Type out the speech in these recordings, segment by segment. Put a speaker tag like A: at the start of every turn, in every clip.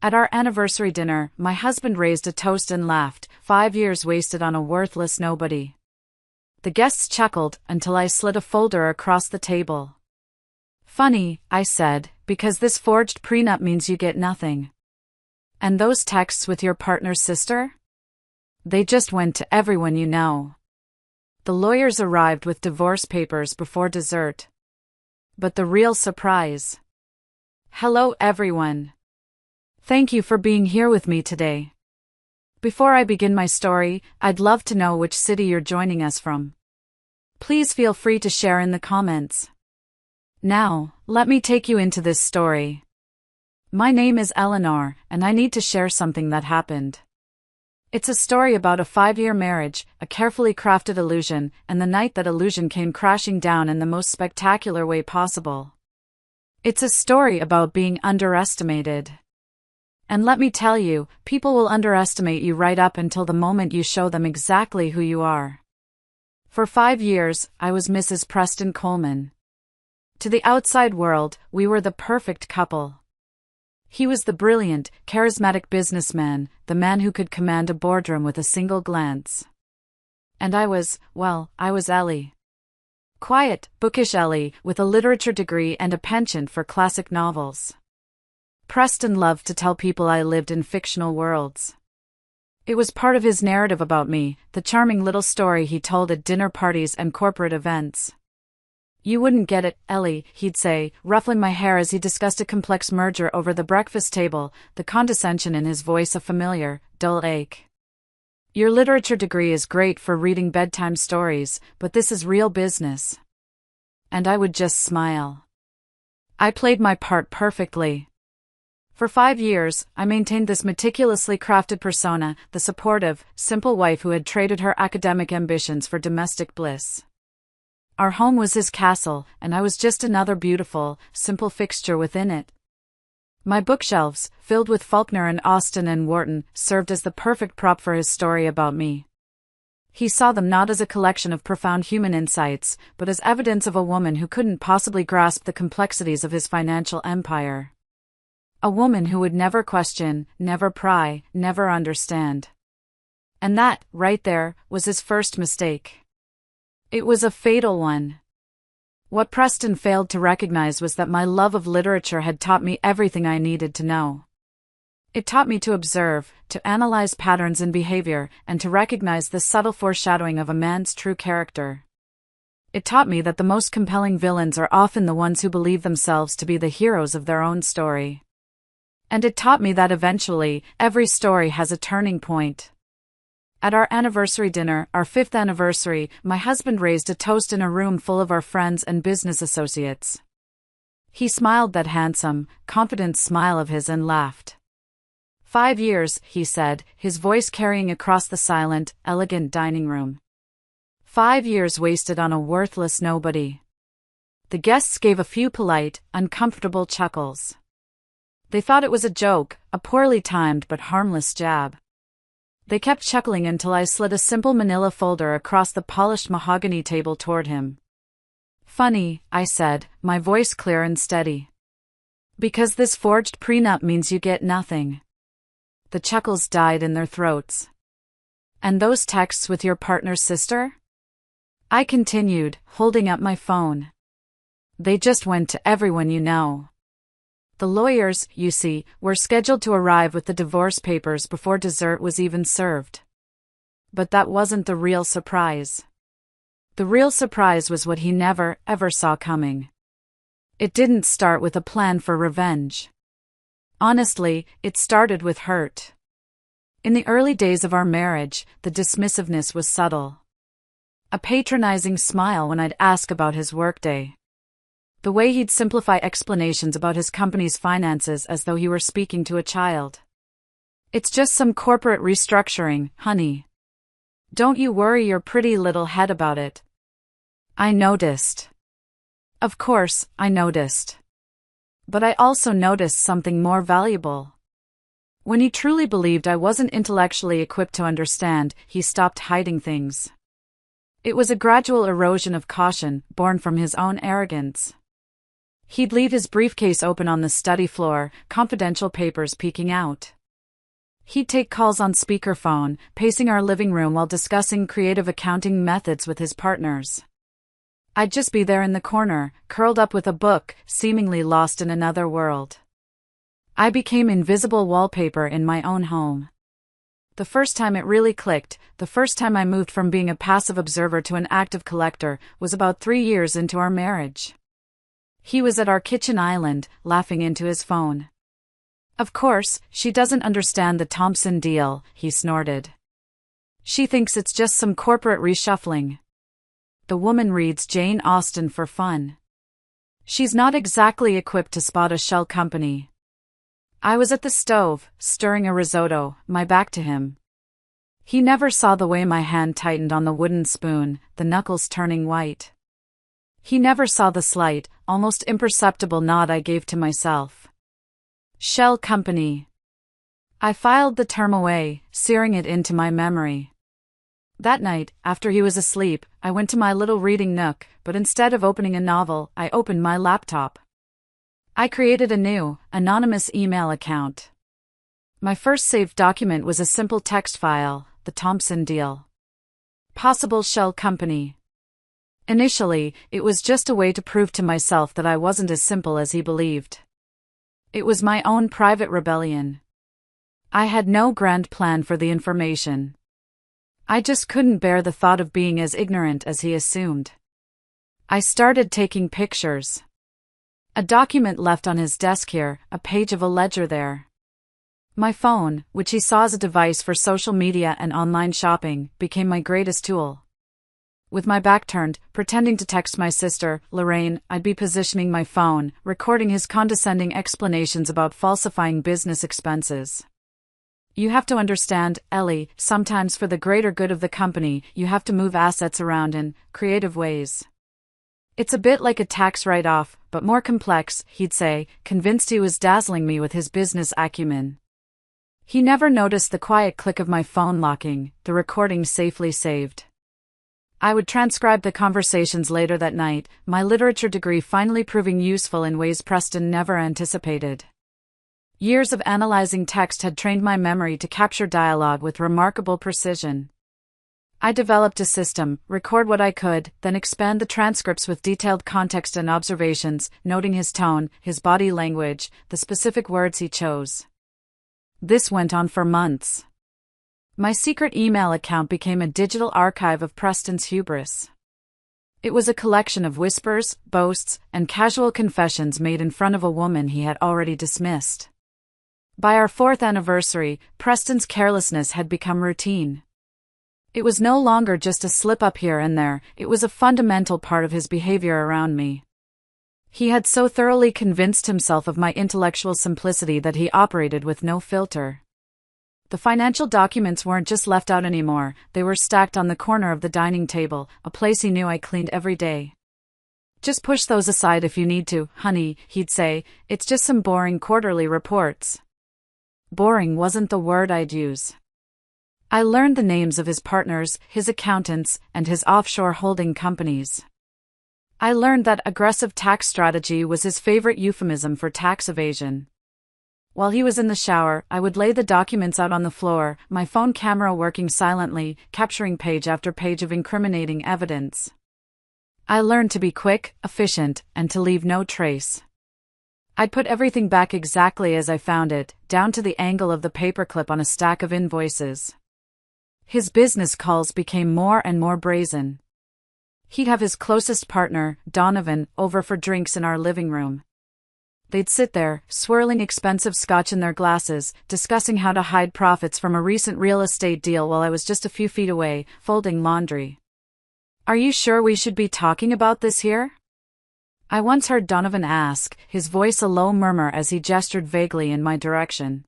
A: At our anniversary dinner, my husband raised a toast and laughed, 5 years wasted on a worthless nobody. The guests chuckled until I slid a folder across the table. Funny, I said, because this forged prenup means you get nothing. And those texts with your partner's sister? They just went to everyone you know. The lawyers arrived with divorce papers before dessert. But the real surprise. Hello everyone. Thank you for being here with me today. Before I begin my story, I'd love to know which city you're joining us from. Please feel free to share in the comments. Now, let me take you into this story. My name is Eleanor, and I need to share something that happened. It's a story about a 5-year marriage, a carefully crafted illusion, and the night that illusion came crashing down in the most spectacular way possible. It's a story about being underestimated. And let me tell you, people will underestimate you right up until the moment you show them exactly who you are. For 5 years, I was Mrs. Preston Coleman. To the outside world, we were the perfect couple. He was the brilliant, charismatic businessman, the man who could command a boardroom with a single glance. And I was Ellie. Quiet, bookish Ellie, with a literature degree and a penchant for classic novels. Preston loved to tell people I lived in fictional worlds. It was part of his narrative about me, the charming little story he told at dinner parties and corporate events. You wouldn't get it, Ellie, he'd say, ruffling my hair as he discussed a complex merger over the breakfast table, the condescension in his voice a familiar, dull ache. Your literature degree is great for reading bedtime stories, but this is real business. And I would just smile. I played my part perfectly. For 5 years, I maintained this meticulously crafted persona, the supportive, simple wife who had traded her academic ambitions for domestic bliss. Our home was his castle, and I was just another beautiful, simple fixture within it. My bookshelves, filled with Faulkner and Austen and Warton, served as the perfect prop for his story about me. He saw them not as a collection of profound human insights, but as evidence of a woman who couldn't possibly grasp the complexities of his financial empire. A woman who would never question, never pry, never understand. And that, right there, was his first mistake. It was a fatal one. What Preston failed to recognize was that my love of literature had taught me everything I needed to know. It taught me to observe, to analyze patterns in behavior, and to recognize the subtle foreshadowing of a man's true character. It taught me that the most compelling villains are often the ones who believe themselves to be the heroes of their own story. And it taught me that eventually, every story has a turning point. At our anniversary dinner, our 5th anniversary, my husband raised a toast in a room full of our friends and business associates. He smiled that handsome, confident smile of his and laughed. 5 years, he said, his voice carrying across the silent, elegant dining room. 5 years wasted on a worthless nobody. The guests gave a few polite, uncomfortable chuckles. They thought it was a joke, a poorly timed but harmless jab. They kept chuckling until I slid a simple manila folder across the polished mahogany table toward him. Funny, I said, my voice clear and steady. Because this forged prenup means you get nothing. The chuckles died in their throats. And those texts with your partner's sister? I continued, holding up my phone. They just went to everyone you know. The lawyers, you see, were scheduled to arrive with the divorce papers before dessert was even served. But that wasn't the real surprise. The real surprise was what he never, ever saw coming. It didn't start with a plan for revenge. Honestly, it started with hurt. In the early days of our marriage, the dismissiveness was subtle. A patronizing smile when I'd ask about his workday. The way he'd simplify explanations about his company's finances as though he were speaking to a child. It's just some corporate restructuring, honey. Don't you worry your pretty little head about it. I noticed. Of course, I noticed. But I also noticed something more valuable. When he truly believed I wasn't intellectually equipped to understand, he stopped hiding things. It was a gradual erosion of caution, born from his own arrogance. He'd leave his briefcase open on the study floor, confidential papers peeking out. He'd take calls on speakerphone, pacing our living room while discussing creative accounting methods with his partners. I'd just be there in the corner, curled up with a book, seemingly lost in another world. I became invisible wallpaper in my own home. The first time it really clicked, the first time I moved from being a passive observer to an active collector, was about 3 years into our marriage. He was at our kitchen island, laughing into his phone. "Of course, she doesn't understand the Thompson deal," he snorted. "She thinks it's just some corporate reshuffling. The woman reads Jane Austen for fun. She's not exactly equipped to spot a shell company." I was at the stove, stirring a risotto, my back to him. He never saw the way my hand tightened on the wooden spoon, the knuckles turning white. He never saw the slight, almost imperceptible nod I gave to myself. Shell company. I filed the term away, searing it into my memory. That night, after he was asleep, I went to my little reading nook, but instead of opening a novel, I opened my laptop. I created a new, anonymous email account. My first saved document was a simple text file, the Thompson deal. Possible shell company. Initially, it was just a way to prove to myself that I wasn't as simple as he believed. It was my own private rebellion. I had no grand plan for the information. I just couldn't bear the thought of being as ignorant as he assumed. I started taking pictures. A document left on his desk here, a page of a ledger there. My phone, which he saw as a device for social media and online shopping, became my greatest tool. With my back turned, pretending to text my sister, Lorraine, I'd be positioning my phone, recording his condescending explanations about falsifying business expenses. "You have to understand, Ellie, sometimes for the greater good of the company, you have to move assets around in creative ways. It's a bit like a tax write-off, but more complex," he'd say, convinced he was dazzling me with his business acumen. He never noticed the quiet click of my phone locking, the recording safely saved. I would transcribe the conversations later that night, my literature degree finally proving useful in ways Preston never anticipated. Years of analyzing text had trained my memory to capture dialogue with remarkable precision. I developed a system, record what I could, then expand the transcripts with detailed context and observations, noting his tone, his body language, the specific words he chose. This went on for months. My secret email account became a digital archive of Preston's hubris. It was a collection of whispers, boasts, and casual confessions made in front of a woman he had already dismissed. By our 4th anniversary, Preston's carelessness had become routine. It was no longer just a slip-up here and there, it was a fundamental part of his behavior around me. He had so thoroughly convinced himself of my intellectual simplicity that he operated with no filter. The financial documents weren't just left out anymore, they were stacked on the corner of the dining table, a place he knew I cleaned every day. "Just push those aside if you need to, honey," he'd say, "it's just some boring quarterly reports." Boring wasn't the word I'd use. I learned the names of his partners, his accountants, and his offshore holding companies. I learned that aggressive tax strategy was his favorite euphemism for tax evasion. While he was in the shower, I would lay the documents out on the floor, my phone camera working silently, capturing page after page of incriminating evidence. I learned to be quick, efficient, and to leave no trace. I'd put everything back exactly as I found it, down to the angle of the paperclip on a stack of invoices. His business calls became more and more brazen. He'd have his closest partner, Donovan, over for drinks in our living room. They'd sit there, swirling expensive scotch in their glasses, discussing how to hide profits from a recent real estate deal while I was just a few feet away, folding laundry. "Are you sure we should be talking about this here?" I once heard Donovan ask, his voice a low murmur as he gestured vaguely in my direction.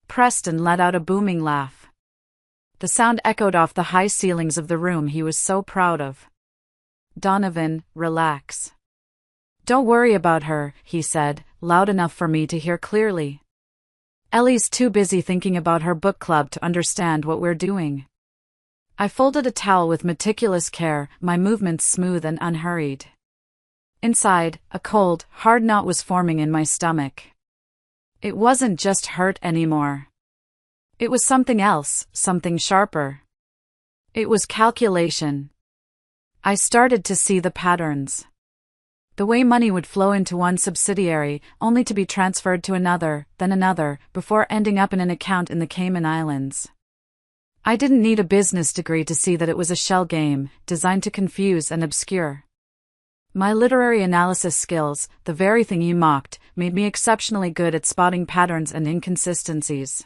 A: Preston let out a booming laugh. The sound echoed off the high ceilings of the room he was so proud of. "Donovan, relax. Don't worry about her," he said, loud enough for me to hear clearly. "Ellie's too busy thinking about her book club to understand what we're doing." I folded a towel with meticulous care, my movements smooth and unhurried. Inside, a cold, hard knot was forming in my stomach. It wasn't just hurt anymore. It was something else, something sharper. It was calculation. I started to see the patterns. The way money would flow into one subsidiary, only to be transferred to another, then another, before ending up in an account in the Cayman Islands. I didn't need a business degree to see that it was a shell game, designed to confuse and obscure. My literary analysis skills, the very thing he mocked, made me exceptionally good at spotting patterns and inconsistencies.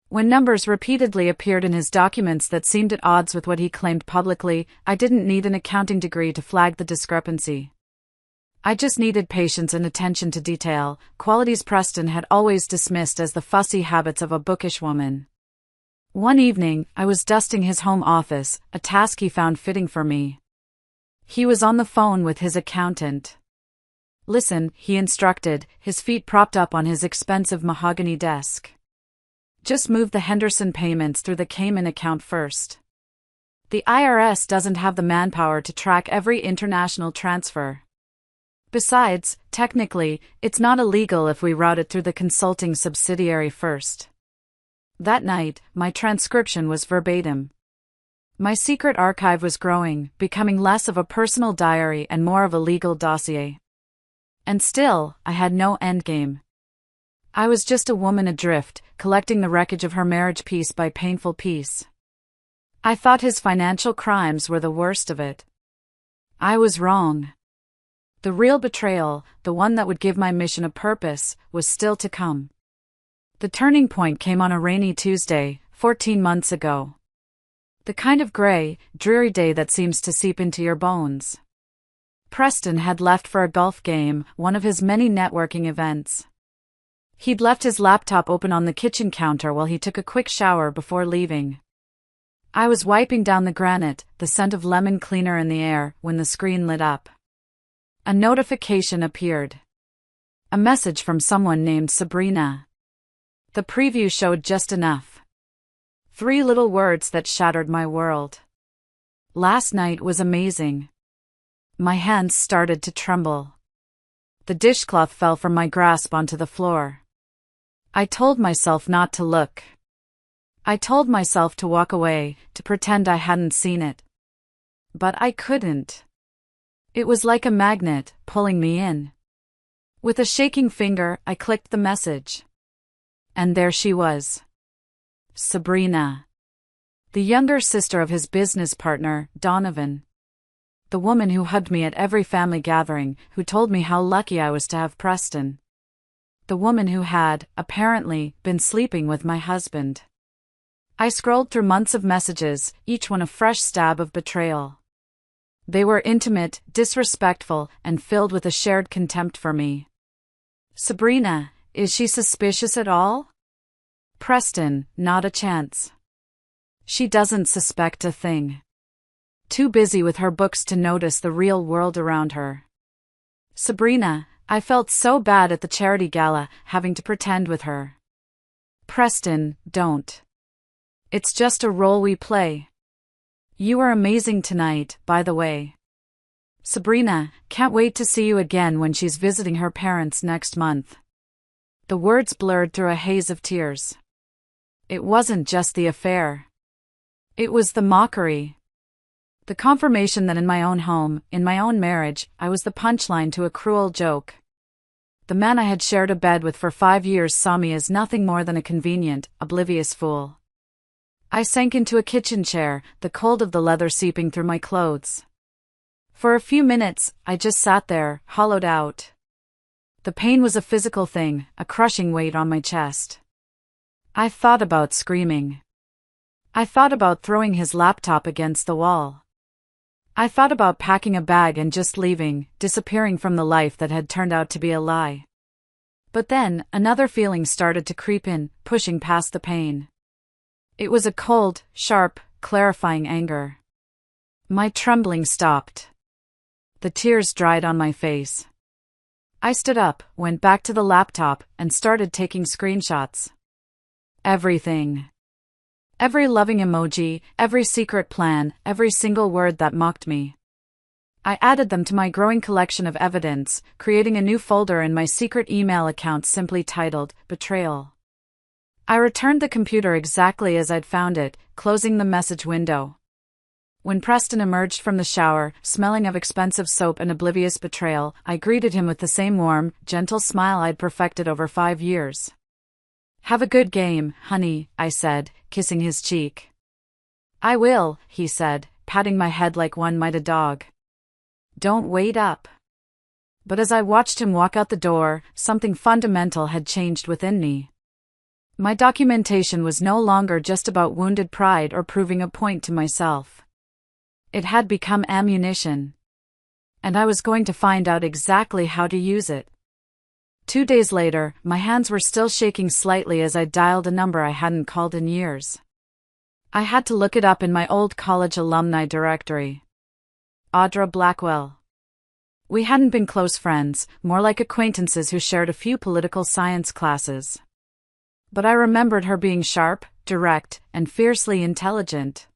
A: When numbers repeatedly appeared in his documents that seemed at odds with what he claimed publicly, I didn't need an accounting degree to flag the discrepancy. I just needed patience and attention to detail, qualities Preston had always dismissed as the fussy habits of a bookish woman. One evening, I was dusting his home office, a task he found fitting for me. He was on the phone with his accountant. "Listen," he instructed, his feet propped up on his expensive mahogany desk. "Just move the Henderson payments through the Cayman account first. The IRS doesn't have the manpower to track every international transfer. Besides, technically, it's not illegal if we route it through the consulting subsidiary first." That night, my transcription was verbatim. My secret archive was growing, becoming less of a personal diary and more of a legal dossier. And still, I had no endgame. I was just a woman adrift, collecting the wreckage of her marriage piece by painful piece. I thought his financial crimes were the worst of it. I was wrong. The real betrayal, the one that would give my mission a purpose, was still to come. The turning point came on a rainy Tuesday, 14 months ago. The kind of gray, dreary day that seems to seep into your bones. Preston had left for a golf game, one of his many networking events. He'd left his laptop open on the kitchen counter while he took a quick shower before leaving. I was wiping down the granite, the scent of lemon cleaner in the air, when the screen lit up. A notification appeared. A message from someone named Sabrina. The preview showed just enough. 3 little words that shattered my world. "Last night was amazing." My hands started to tremble. The dishcloth fell from my grasp onto the floor. I told myself not to look. I told myself to walk away, to pretend I hadn't seen it. But I couldn't. It was like a magnet, pulling me in. With a shaking finger, I clicked the message. And there she was. Sabrina. The younger sister of his business partner, Donovan. The woman who hugged me at every family gathering, who told me how lucky I was to have Preston. The woman who had, apparently, been sleeping with my husband. I scrolled through months of messages, each one a fresh stab of betrayal. They were intimate, disrespectful, and filled with a shared contempt for me. Sabrina, is she suspicious at all? Preston, not a chance. She doesn't suspect a thing. Too busy with her books to notice the real world around her. Sabrina, I felt so bad at the charity gala, having to pretend with her. Preston, don't. It's just a role we play. You were amazing tonight, by the way. Sabrina, can't wait to see you again when she's visiting her parents next month. The words blurred through a haze of tears. It wasn't just the affair. It was the mockery. The confirmation that in my own home, in my own marriage, I was the punchline to a cruel joke. The man I had shared a bed with for 5 years saw me as nothing more than a convenient, oblivious fool. I sank into a kitchen chair, the cold of the leather seeping through my clothes. For a few minutes, I just sat there, hollowed out. The pain was a physical thing, a crushing weight on my chest. I thought about screaming. I thought about throwing his laptop against the wall. I thought about packing a bag and just leaving, disappearing from the life that had turned out to be a lie. But then, another feeling started to creep in, pushing past the pain. It was a cold, sharp, clarifying anger. My trembling stopped. The tears dried on my face. I stood up, went back to the laptop, and started taking screenshots. Everything. Every loving emoji, every secret plan, every single word that mocked me. I added them to my growing collection of evidence, creating a new folder in my secret email account simply titled Betrayal. I returned the computer exactly as I'd found it, closing the message window. When Preston emerged from the shower, smelling of expensive soap and oblivious betrayal, I greeted him with the same warm, gentle smile I'd perfected over 5 years. "Have a good game, honey," I said, kissing his cheek. "I will," he said, patting my head like one might a dog. "Don't wait up." But as I watched him walk out the door, something fundamental had changed within me. My documentation was no longer just about wounded pride or proving a point to myself. It had become ammunition. And I was going to find out exactly how to use it. 2 days later, my hands were still shaking slightly as I dialed a number I hadn't called in years. I had to look it up in my old college alumni directory. Audra Blackwell. We hadn't been close friends, more like acquaintances who shared a few political science classes. But I remembered her being sharp, direct, and fiercely intelligent.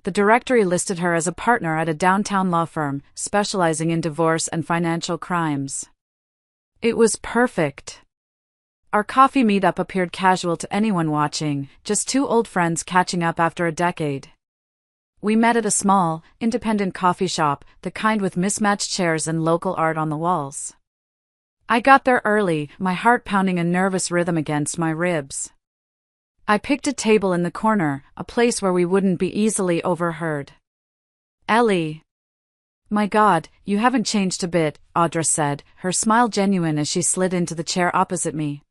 A: The directory listed her as a partner at a downtown law firm, specializing in divorce and financial crimes. It was perfect. Our coffee meetup appeared casual to anyone watching, just 2 old friends catching up after a decade. We met at a small, independent coffee shop, the kind with mismatched chairs and local art on the walls. I got there early, my heart pounding a nervous rhythm against my ribs. I picked a table in the corner, a place where we wouldn't be easily overheard. "Ellie. My God, you haven't changed a bit," Audra said, her smile genuine as she slid into the chair opposite me.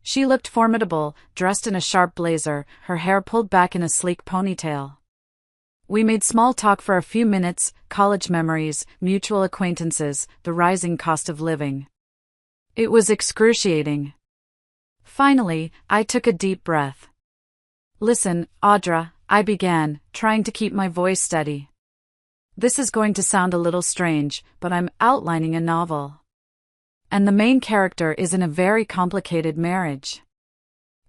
A: She looked formidable, dressed in a sharp blazer, her hair pulled back in a sleek ponytail. We made small talk for a few minutes, college memories, mutual acquaintances, the rising cost of living. It was excruciating. Finally, I took a deep breath. "Listen, Audra," I began, trying to keep my voice steady. "This is going to sound a little strange, but I'm outlining a novel. And the main character is in a very complicated marriage."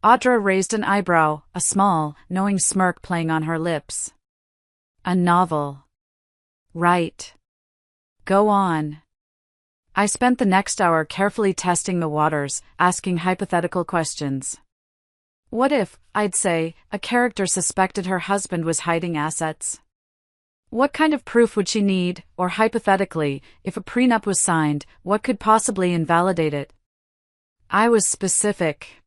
A: Audra raised an eyebrow, a small, knowing smirk playing on her lips. "A novel. Right. Go on." I spent the next hour carefully testing the waters, asking hypothetical questions. What if, I'd say, a character suspected her husband was hiding assets? What kind of proof would she need, or hypothetically, if a prenup was signed, what could possibly invalidate it? I was specific.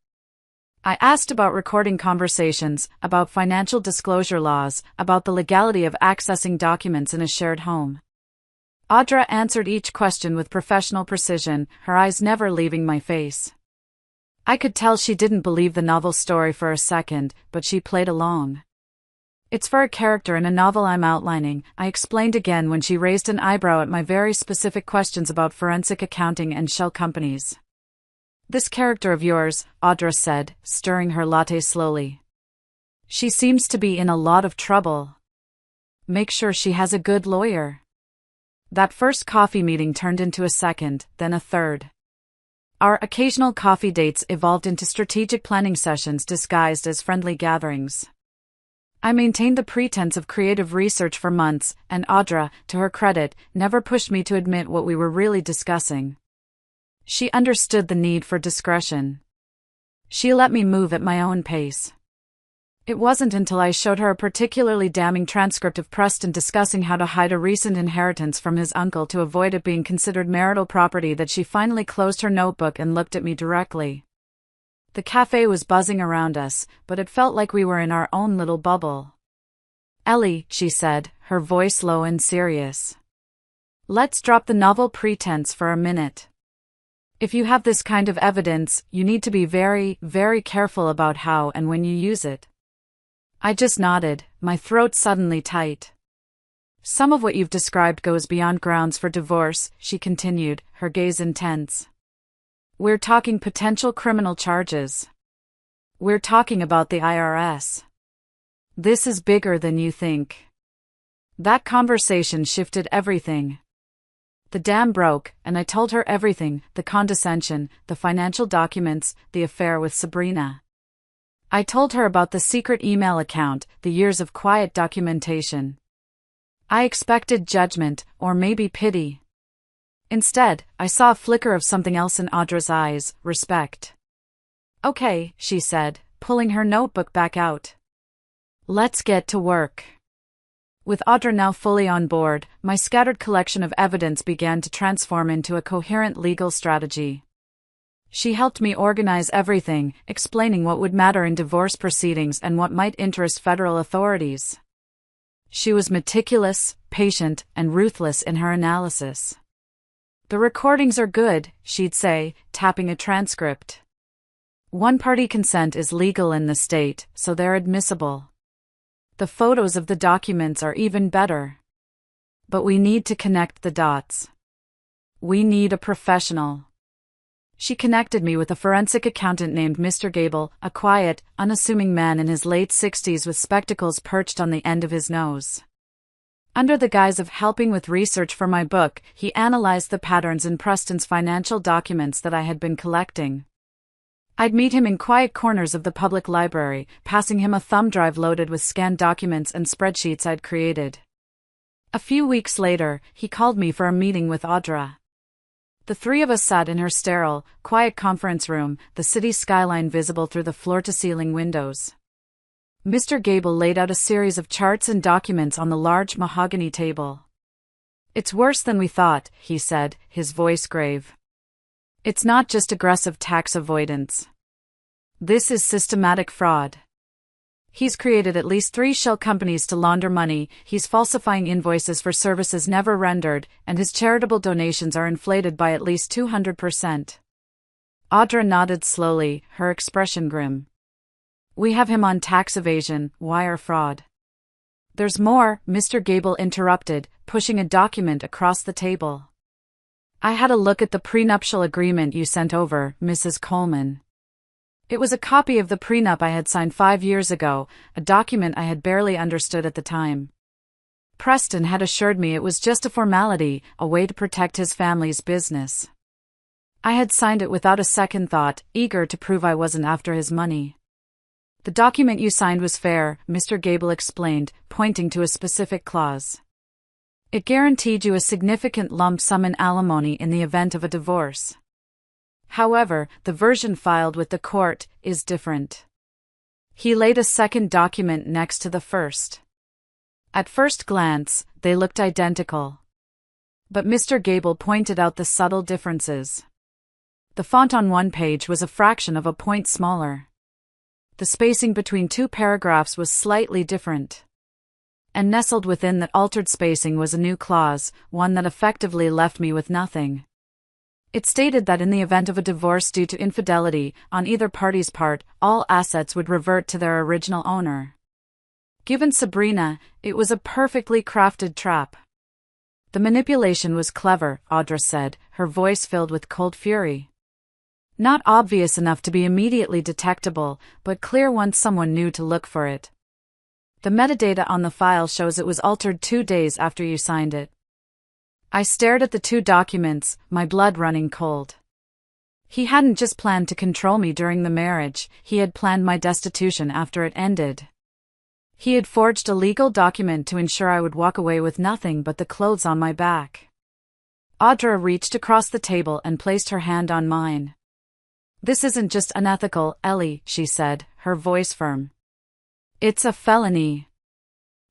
A: I asked about recording conversations, about financial disclosure laws, about the legality of accessing documents in a shared home. Audra answered each question with professional precision, her eyes never leaving my face. I could tell she didn't believe the novel story for a second, but she played along. "It's for a character in a novel I'm outlining," I explained again when she raised an eyebrow at my very specific questions about forensic accounting and shell companies. "This character of yours," Audra said, stirring her latte slowly. "She seems to be in a lot of trouble. Make sure she has a good lawyer." That first coffee meeting turned into a second, then a third. Our occasional coffee dates evolved into strategic planning sessions disguised as friendly gatherings. I maintained the pretense of creative research for months, and Audra, to her credit, never pushed me to admit what we were really discussing. She understood the need for discretion. She let me move at my own pace. It wasn't until I showed her a particularly damning transcript of Preston discussing how to hide a recent inheritance from his uncle to avoid it being considered marital property that she finally closed her notebook and looked at me directly. The cafe was buzzing around us, but it felt like we were in our own little bubble. "Ellie," she said, her voice low and serious. "Let's drop the novel pretense for a minute. If you have this kind of evidence, you need to be very, very careful about how and when you use it." I just nodded, my throat suddenly tight. "Some of what you've described goes beyond grounds for divorce," she continued, her gaze intense. "We're talking potential criminal charges. We're talking about the IRS. This is bigger than you think." That conversation shifted everything. The dam broke, and I told her everything, the condescension, the financial documents, the affair with Sabrina. I told her about the secret email account, the years of quiet documentation. I expected judgment, or maybe pity. Instead, I saw a flicker of something else in Audra's eyes, respect. "Okay," she said, pulling her notebook back out. "Let's get to work." With Audra now fully on board, my scattered collection of evidence began to transform into a coherent legal strategy. She helped me organize everything, explaining what would matter in divorce proceedings and what might interest federal authorities. She was meticulous, patient, and ruthless in her analysis. "The recordings are good," she'd say, tapping a transcript. "One-party consent is legal in the state, so they're admissible. The photos of the documents are even better. But we need to connect the dots. We need a professional." She connected me with a forensic accountant named Mr. Gable, a quiet, unassuming man in his late 60s with spectacles perched on the end of his nose. Under the guise of helping with research for my book, he analyzed the patterns in Preston's financial documents that I had been collecting. I'd meet him in quiet corners of the public library, passing him a thumb drive loaded with scanned documents and spreadsheets I'd created. A few weeks later, he called me for a meeting with Audra. The three of us sat in her sterile, quiet conference room, the city skyline visible through the floor-to-ceiling windows. Mr. Gable laid out a series of charts and documents on the large mahogany table. "It's worse than we thought," he said, his voice grave. "It's not just aggressive tax avoidance. This is systematic fraud. He's created at least 3 shell companies to launder money, he's falsifying invoices for services never rendered, and his charitable donations are inflated by at least 200%. Audra nodded slowly, her expression grim. "We have him on tax evasion, wire fraud." "There's more," Mr. Gable interrupted, pushing a document across the table. "I had a look at the prenuptial agreement you sent over, Mrs. Coleman. It was a copy of the prenup I had signed 5 years ago, a document I had barely understood at the time. Preston had assured me it was just a formality, a way to protect his family's business. I had signed it without a second thought, eager to prove I wasn't after his money." "The document you signed was fair," Mr. Gable explained, pointing to a specific clause. "It guaranteed you a significant lump sum in alimony in the event of a divorce. However, the version filed with the court is different." He laid a second document next to the first. At first glance, they looked identical. But Mr. Gable pointed out the subtle differences. The font on one page was a fraction of a point smaller. The spacing between 2 paragraphs was slightly different. And nestled within that altered spacing was a new clause, one that effectively left me with nothing. It stated that in the event of a divorce due to infidelity, on either party's part, all assets would revert to their original owner. Given Sabrina, it was a perfectly crafted trap. "The manipulation was clever," Audra said, her voice filled with cold fury. "Not obvious enough to be immediately detectable, but clear once someone knew to look for it. The metadata on the file shows it was altered 2 days after you signed it." I stared at the 2 documents, my blood running cold. He hadn't just planned to control me during the marriage, he had planned my destitution after it ended. He had forged a legal document to ensure I would walk away with nothing but the clothes on my back. Audra reached across the table and placed her hand on mine. "This isn't just unethical, Ellie," she said, her voice firm. "It's a felony.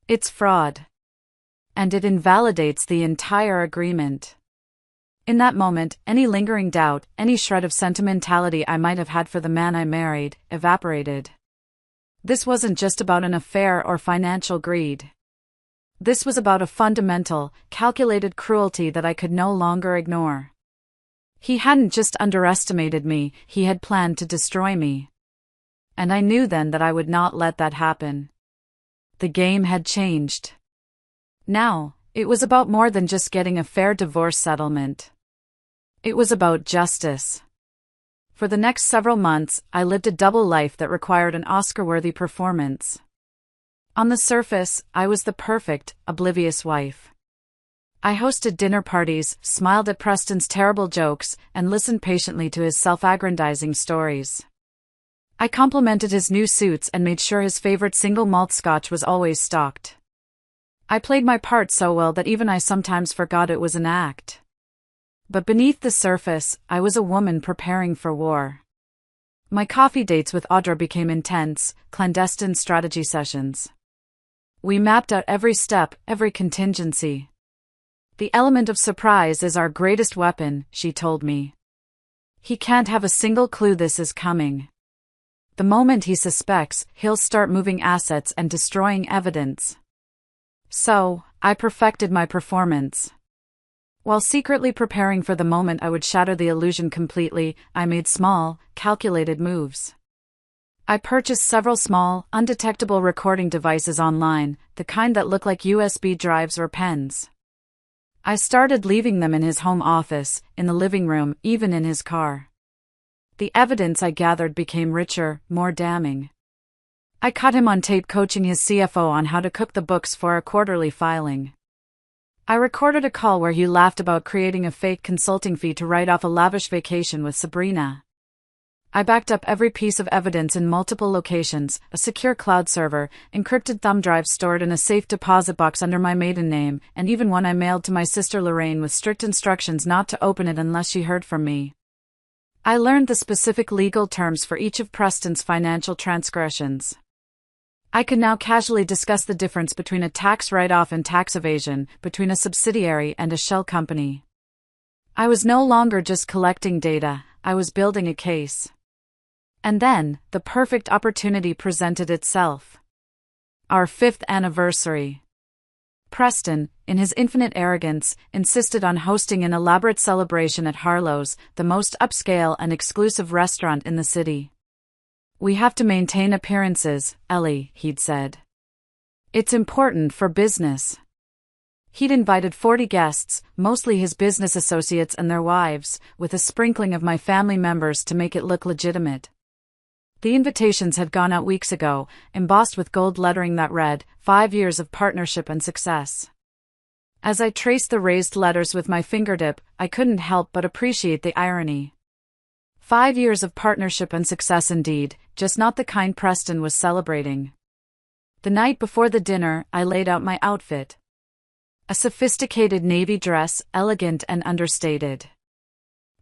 A: It's fraud. And it invalidates the entire agreement." In that moment, any lingering doubt, any shred of sentimentality I might have had for the man I married, evaporated. This wasn't just about an affair or financial greed. This was about a fundamental, calculated cruelty that I could no longer ignore. He hadn't just underestimated me, he had planned to destroy me. And I knew then that I would not let that happen. The game had changed. Now, it was about more than just getting a fair divorce settlement. It was about justice. For the next several months, I lived a double life that required an Oscar-worthy performance. On the surface, I was the perfect, oblivious wife. I hosted dinner parties, smiled at Preston's terrible jokes, and listened patiently to his self-aggrandizing stories. I complimented his new suits and made sure his favorite single malt scotch was always stocked. I played my part so well that even I sometimes forgot it was an act. But beneath the surface, I was a woman preparing for war. My coffee dates with Audra became intense, clandestine strategy sessions. We mapped out every step, every contingency. The element of surprise is our greatest weapon, she told me. He can't have a single clue this is coming. The moment he suspects, he'll start moving assets and destroying evidence. So, I perfected my performance. While secretly preparing for the moment I would shatter the illusion completely, I made small, calculated moves. I purchased several small, undetectable recording devices online, the kind that look like USB drives or pens. I started leaving them in his home office, in the living room, even in his car. The evidence I gathered became richer, more damning. I caught him on tape coaching his CFO on how to cook the books for a quarterly filing. I recorded a call where he laughed about creating a fake consulting fee to write off a lavish vacation with Sabrina. I backed up every piece of evidence in multiple locations, a secure cloud server, encrypted thumb drives stored in a safe deposit box under my maiden name, and even one I mailed to my sister Lorraine with strict instructions not to open it unless she heard from me. I learned the specific legal terms for each of Preston's financial transgressions. I could now casually discuss the difference between a tax write-off and tax evasion, between a subsidiary and a shell company. I was no longer just collecting data, I was building a case. And then, the perfect opportunity presented itself. Our 5th anniversary. Preston, in his infinite arrogance, insisted on hosting an elaborate celebration at Harlow's, the most upscale and exclusive restaurant in the city. We have to maintain appearances, Ellie, he'd said. It's important for business. He'd invited 40 guests, mostly his business associates and their wives, with a sprinkling of my family members to make it look legitimate. The invitations had gone out weeks ago, embossed with gold lettering that read, 5 years of partnership and success. As I traced the raised letters with my fingertip, I couldn't help but appreciate the irony. 5 years of partnership and success indeed, just not the kind Preston was celebrating. The night before the dinner, I laid out my outfit. A sophisticated navy dress, elegant and understated.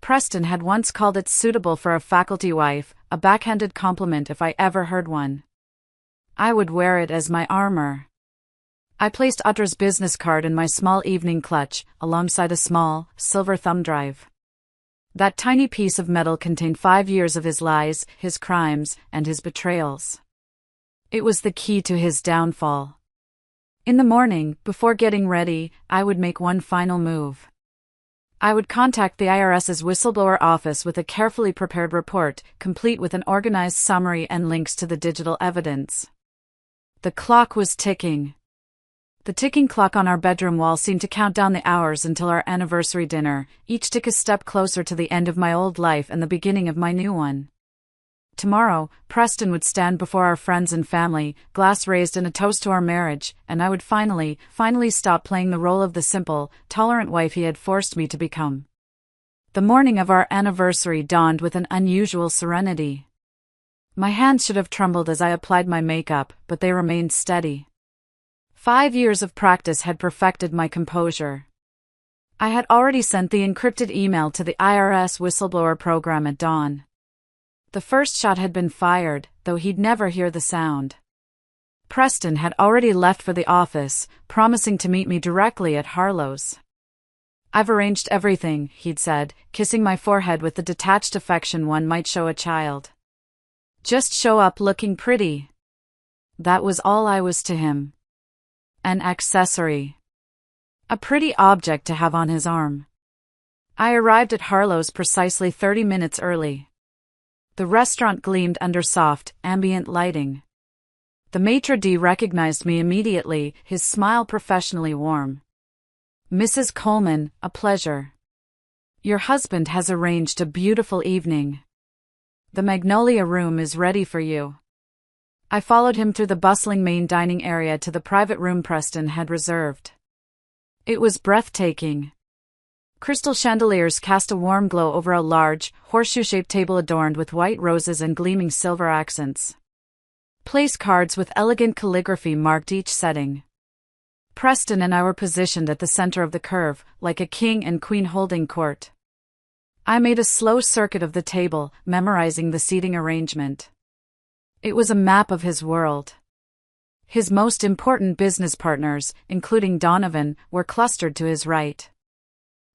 A: Preston had once called it suitable for a faculty wife, a backhanded compliment if I ever heard one. I would wear it as my armor. I placed Audra's business card in my small evening clutch, alongside a small, silver thumb drive. That tiny piece of metal contained 5 years of his lies, his crimes, and his betrayals. It was the key to his downfall. In the morning, before getting ready, I would make one final move. I would contact the IRS's whistleblower office with a carefully prepared report, complete with an organized summary and links to the digital evidence. The clock was ticking. The ticking clock on our bedroom wall seemed to count down the hours until our anniversary dinner, each tick a step closer to the end of my old life and the beginning of my new one. Tomorrow, Preston would stand before our friends and family, glass raised in a toast to our marriage, and I would finally stop playing the role of the simple, tolerant wife he had forced me to become. The morning of our anniversary dawned with an unusual serenity. My hands should have trembled as I applied my makeup, but they remained steady. 5 years of practice had perfected my composure. I had already sent the encrypted email to the IRS whistleblower program at dawn. The first shot had been fired, though he'd never hear the sound. Preston had already left for the office, promising to meet me directly at Harlow's. I've arranged everything, he'd said, kissing my forehead with the detached affection one might show a child. Just show up looking pretty. That was all I was to him. An accessory. A pretty object to have on his arm. I arrived at Harlow's precisely 30 minutes early. The restaurant gleamed under soft, ambient lighting. The maitre d' recognized me immediately, his smile professionally warm. Mrs. Coleman, a pleasure. Your husband has arranged a beautiful evening. The Magnolia Room is ready for you. I followed him through the bustling main dining area to the private room Preston had reserved. It was breathtaking. Crystal chandeliers cast a warm glow over a large, horseshoe-shaped table adorned with white roses and gleaming silver accents. Place cards with elegant calligraphy marked each setting. Preston and I were positioned at the center of the curve, like a king and queen holding court. I made a slow circuit of the table, memorizing the seating arrangement. It was a map of his world. His most important business partners, including Donovan, were clustered to his right.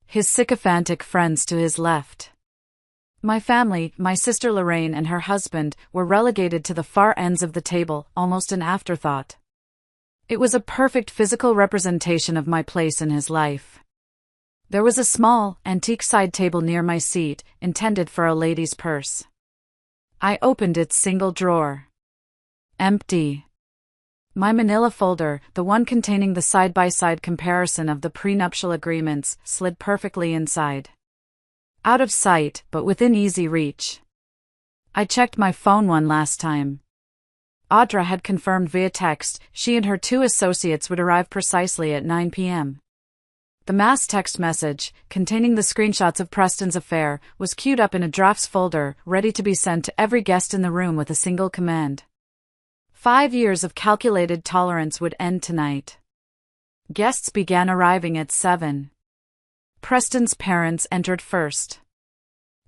A: His sycophantic friends to his left. My family, my sister Lorraine and her husband, were relegated to the far ends of the table, almost an afterthought. It was a perfect physical representation of my place in his life. There was a small, antique side table near my seat, intended for a lady's purse. I opened its single drawer. Empty. My manila folder, the one containing the side-by-side comparison of the prenuptial agreements, slid perfectly inside. Out of sight, but within easy reach. I checked my phone one last time. Audra had confirmed via text she and her 2 associates would arrive precisely at 9 p.m. The mass text message, containing the screenshots of Preston's affair, was queued up in a drafts folder, ready to be sent to every guest in the room with a single command. 5 years of calculated tolerance would end tonight. Guests began arriving at 7. Preston's parents entered first.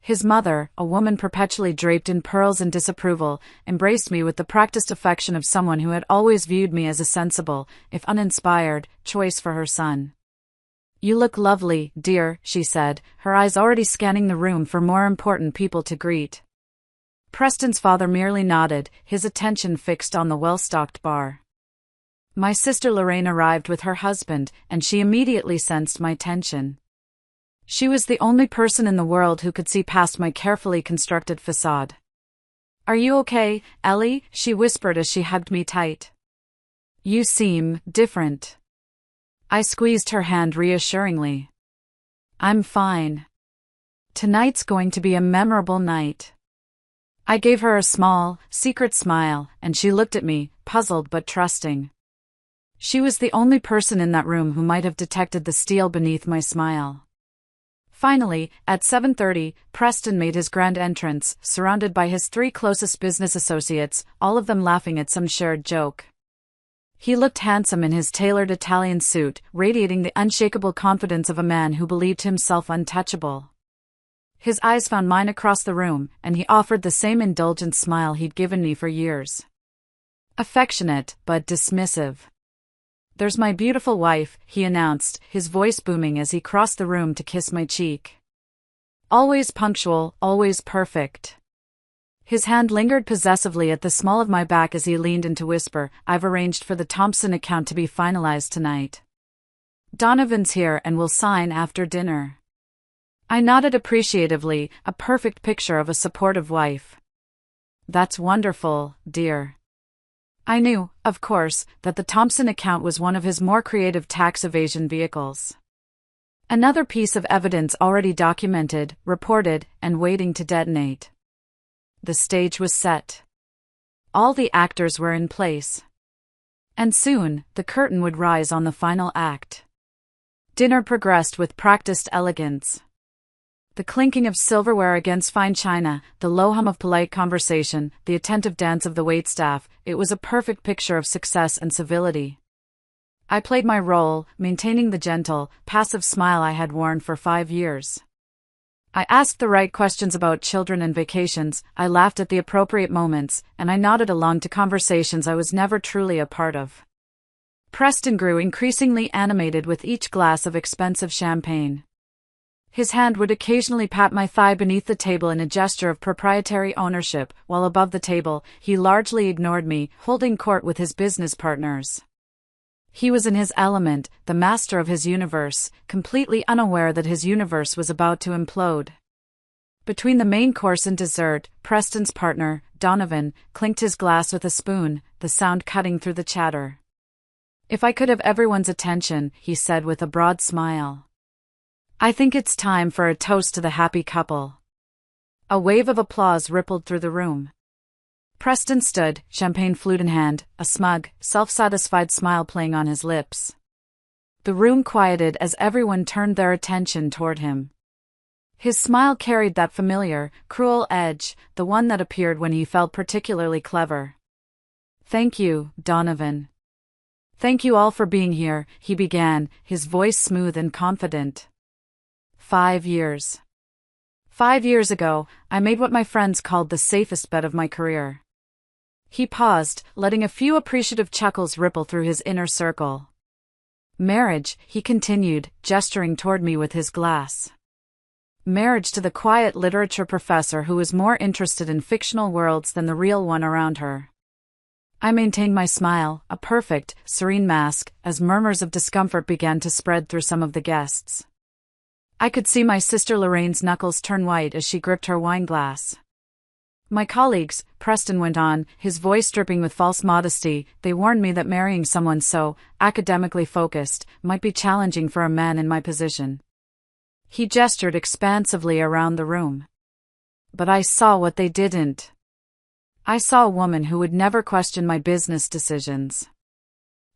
A: His mother, a woman perpetually draped in pearls and disapproval, embraced me with the practiced affection of someone who had always viewed me as a sensible, if uninspired, choice for her son. "You look lovely, dear," she said, her eyes already scanning the room for more important people to greet. Preston's father merely nodded, his attention fixed on the well-stocked bar. My sister Lorraine arrived with her husband, and she immediately sensed my tension. She was the only person in the world who could see past my carefully constructed facade. "Are you okay, Ellie?" she whispered as she hugged me tight. "You seem different." I squeezed her hand reassuringly. "I'm fine. Tonight's going to be a memorable night." I gave her a small, secret smile, and she looked at me, puzzled but trusting. She was the only person in that room who might have detected the steel beneath my smile. Finally, at 7:30, Preston made his grand entrance, surrounded by his 3 closest business associates, all of them laughing at some shared joke. He looked handsome in his tailored Italian suit, radiating the unshakable confidence of a man who believed himself untouchable. His eyes found mine across the room, and he offered the same indulgent smile he'd given me for years. Affectionate, but dismissive. "There's my beautiful wife," he announced, his voice booming as he crossed the room to kiss my cheek. "Always punctual, always perfect." His hand lingered possessively at the small of my back as he leaned in to whisper, "I've arranged for the Thompson account to be finalized tonight. Donovan's here and will sign after dinner." I nodded appreciatively, a perfect picture of a supportive wife. "That's wonderful, dear." I knew, of course, that the Thompson account was one of his more creative tax evasion vehicles. Another piece of evidence already documented, reported, and waiting to detonate. The stage was set. All the actors were in place. And soon, the curtain would rise on the final act. Dinner progressed with practiced elegance. The clinking of silverware against fine china, the low hum of polite conversation, the attentive dance of the waitstaff, it was a perfect picture of success and civility. I played my role, maintaining the gentle, passive smile I had worn for 5 years. I asked the right questions about children and vacations, I laughed at the appropriate moments, and I nodded along to conversations I was never truly a part of. Preston grew increasingly animated with each glass of expensive champagne. His hand would occasionally pat my thigh beneath the table in a gesture of proprietary ownership, while above the table, he largely ignored me, holding court with his business partners. He was in his element, the master of his universe, completely unaware that his universe was about to implode. Between the main course and dessert, Preston's partner, Donovan, clinked his glass with a spoon, the sound cutting through the chatter. "If I could have everyone's attention," he said with a broad smile. "I think it's time for a toast to the happy couple." A wave of applause rippled through the room. Preston stood, champagne flute in hand, a smug, self-satisfied smile playing on his lips. The room quieted as everyone turned their attention toward him. His smile carried that familiar, cruel edge, the one that appeared when he felt particularly clever. "Thank you, Donovan." Thank you all for being here, he began, his voice smooth and confident. 5 years. 5 years ago, I made what my friends called the safest bet of my career. He paused, letting a few appreciative chuckles ripple through his inner circle. Marriage, he continued, gesturing toward me with his glass. Marriage to the quiet literature professor who was more interested in fictional worlds than the real one around her. I maintained my smile, a perfect, serene mask, as murmurs of discomfort began to spread through some of the guests. I could see my sister Lorraine's knuckles turn white as she gripped her wine glass. My colleagues, Preston went on, his voice dripping with false modesty, they warned me that marrying someone so academically focused might be challenging for a man in my position. He gestured expansively around the room. But I saw what they didn't. I saw a woman who would never question my business decisions.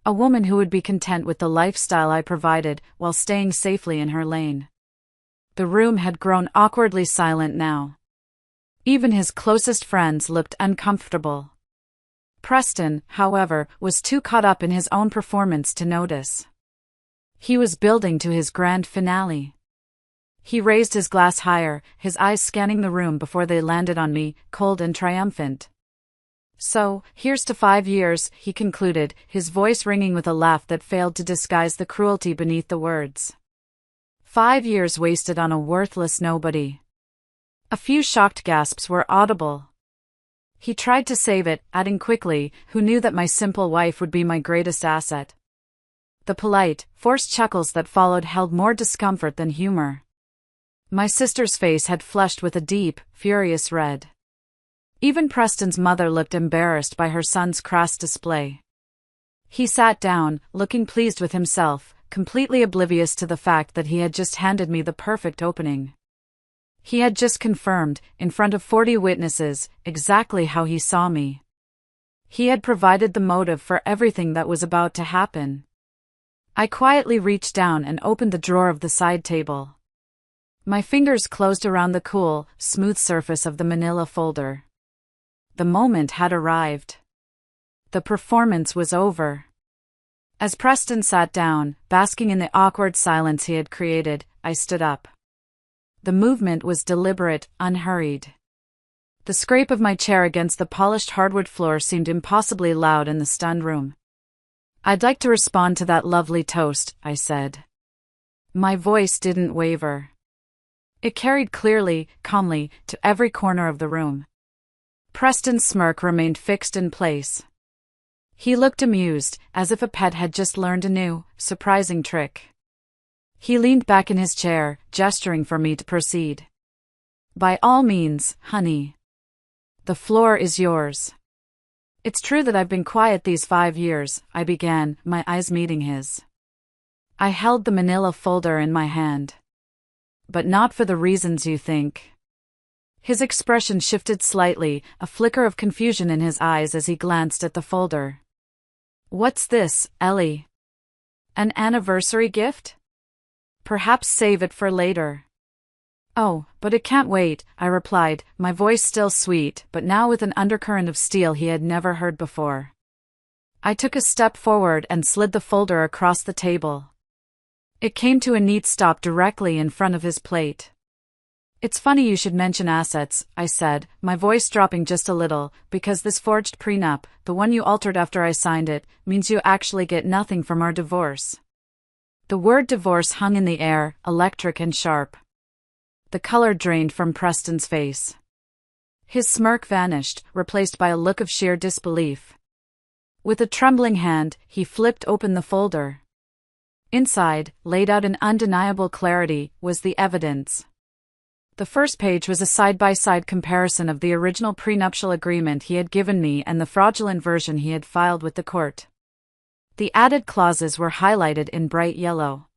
A: A woman who would be content with the lifestyle I provided while staying safely in her lane. The room had grown awkwardly silent now. Even his closest friends looked uncomfortable. Preston, however, was too caught up in his own performance to notice. He was building to his grand finale. He raised his glass higher, his eyes scanning the room before they landed on me, cold and triumphant. So, here's to 5 years, he concluded, his voice ringing with a laugh that failed to disguise the cruelty beneath the words. 5 years wasted on a worthless nobody. A few shocked gasps were audible. He tried to save it, adding quickly, who knew that my simple wife would be my greatest asset. The polite, forced chuckles that followed held more discomfort than humor. My sister's face had flushed with a deep, furious red. Even Preston's mother looked embarrassed by her son's crass display. He sat down, looking pleased with himself, completely oblivious to the fact that he had just handed me the perfect opening. He had just confirmed, in front of 40 witnesses, exactly how he saw me. He had provided the motive for everything that was about to happen. I quietly reached down and opened the drawer of the side table. My fingers closed around the cool, smooth surface of the manila folder. The moment had arrived. The performance was over. As Preston sat down, basking in the awkward silence he had created, I stood up. The movement was deliberate, unhurried. The scrape of my chair against the polished hardwood floor seemed impossibly loud in the stunned room. I'd like to respond to that lovely toast, I said. My voice didn't waver. It carried clearly, calmly, to every corner of the room. Preston's smirk remained fixed in place. He looked amused, as if a pet had just learned a new, surprising trick. He leaned back in his chair, gesturing for me to proceed. By all means, honey. The floor is yours. It's true that I've been quiet these 5 years, I began, my eyes meeting his. I held the manila folder in my hand. But not for the reasons you think. His expression shifted slightly, a flicker of confusion in his eyes as he glanced at the folder. What's this, Ellie? An anniversary gift? Perhaps save it for later. Oh, but it can't wait, I replied, my voice still sweet, but now with an undercurrent of steel he had never heard before. I took a step forward and slid the folder across the table. It came to a neat stop directly in front of his plate. It's funny you should mention assets, I said, my voice dropping just a little, because this forged prenup, the one you altered after I signed it, means you actually get nothing from our divorce. The word divorce hung in the air, electric and sharp. The color drained from Preston's face. His smirk vanished, replaced by a look of sheer disbelief. With a trembling hand, he flipped open the folder. Inside, laid out in undeniable clarity, was the evidence. The first page was a side-by-side comparison of the original prenuptial agreement he had given me and the fraudulent version he had filed with the court. The added clauses were highlighted in bright yellow.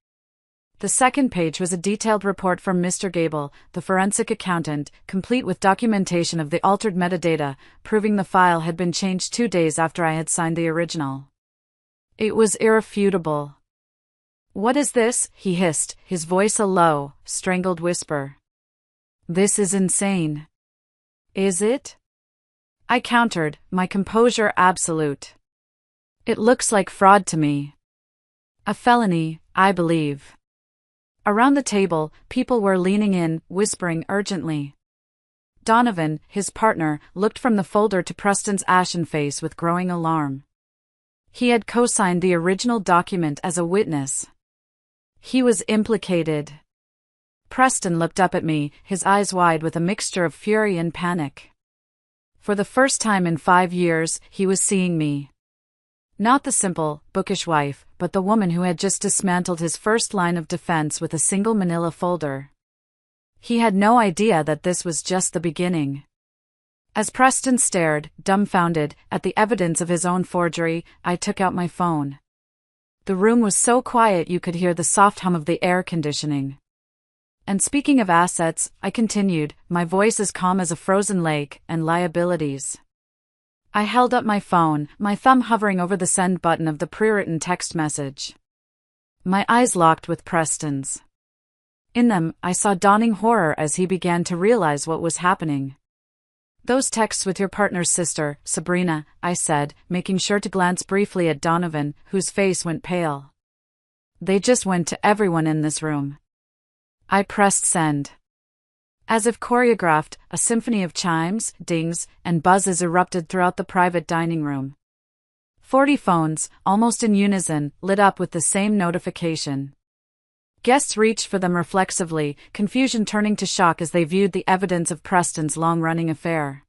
A: The second page was a detailed report from Mr. Gable, the forensic accountant, complete with documentation of the altered metadata, proving the file had been changed 2 days after I had signed the original. It was irrefutable. "What is this?" he hissed, his voice a low, strangled whisper. "This is insane." "Is it?" I countered, my composure absolute. It looks like fraud to me. A felony, I believe. Around the table, people were leaning in, whispering urgently. Donovan, his partner, looked from the folder to Preston's ashen face with growing alarm. He had co-signed the original document as a witness. He was implicated. Preston looked up at me, his eyes wide with a mixture of fury and panic. For the first time in 5 years, he was seeing me. Not the simple, bookish wife, but the woman who had just dismantled his first line of defense with a single manila folder. He had no idea that this was just the beginning. As Preston stared, dumbfounded, at the evidence of his own forgery, I took out my phone. The room was so quiet you could hear the soft hum of the air conditioning. And speaking of assets, I continued, my voice as calm as a frozen lake, and liabilities. I held up my phone, my thumb hovering over the send button of the pre-written text message. My eyes locked with Preston's. In them, I saw dawning horror as he began to realize what was happening. Those texts with your partner's sister, Sabrina, I said, making sure to glance briefly at Donovan, whose face went pale. They just went to everyone in this room. I pressed send. As if choreographed, a symphony of chimes, dings, and buzzes erupted throughout the private dining room. 40 phones, almost in unison, lit up with the same notification. Guests reached for them reflexively, confusion turning to shock as they viewed the evidence of Preston's long-running affair.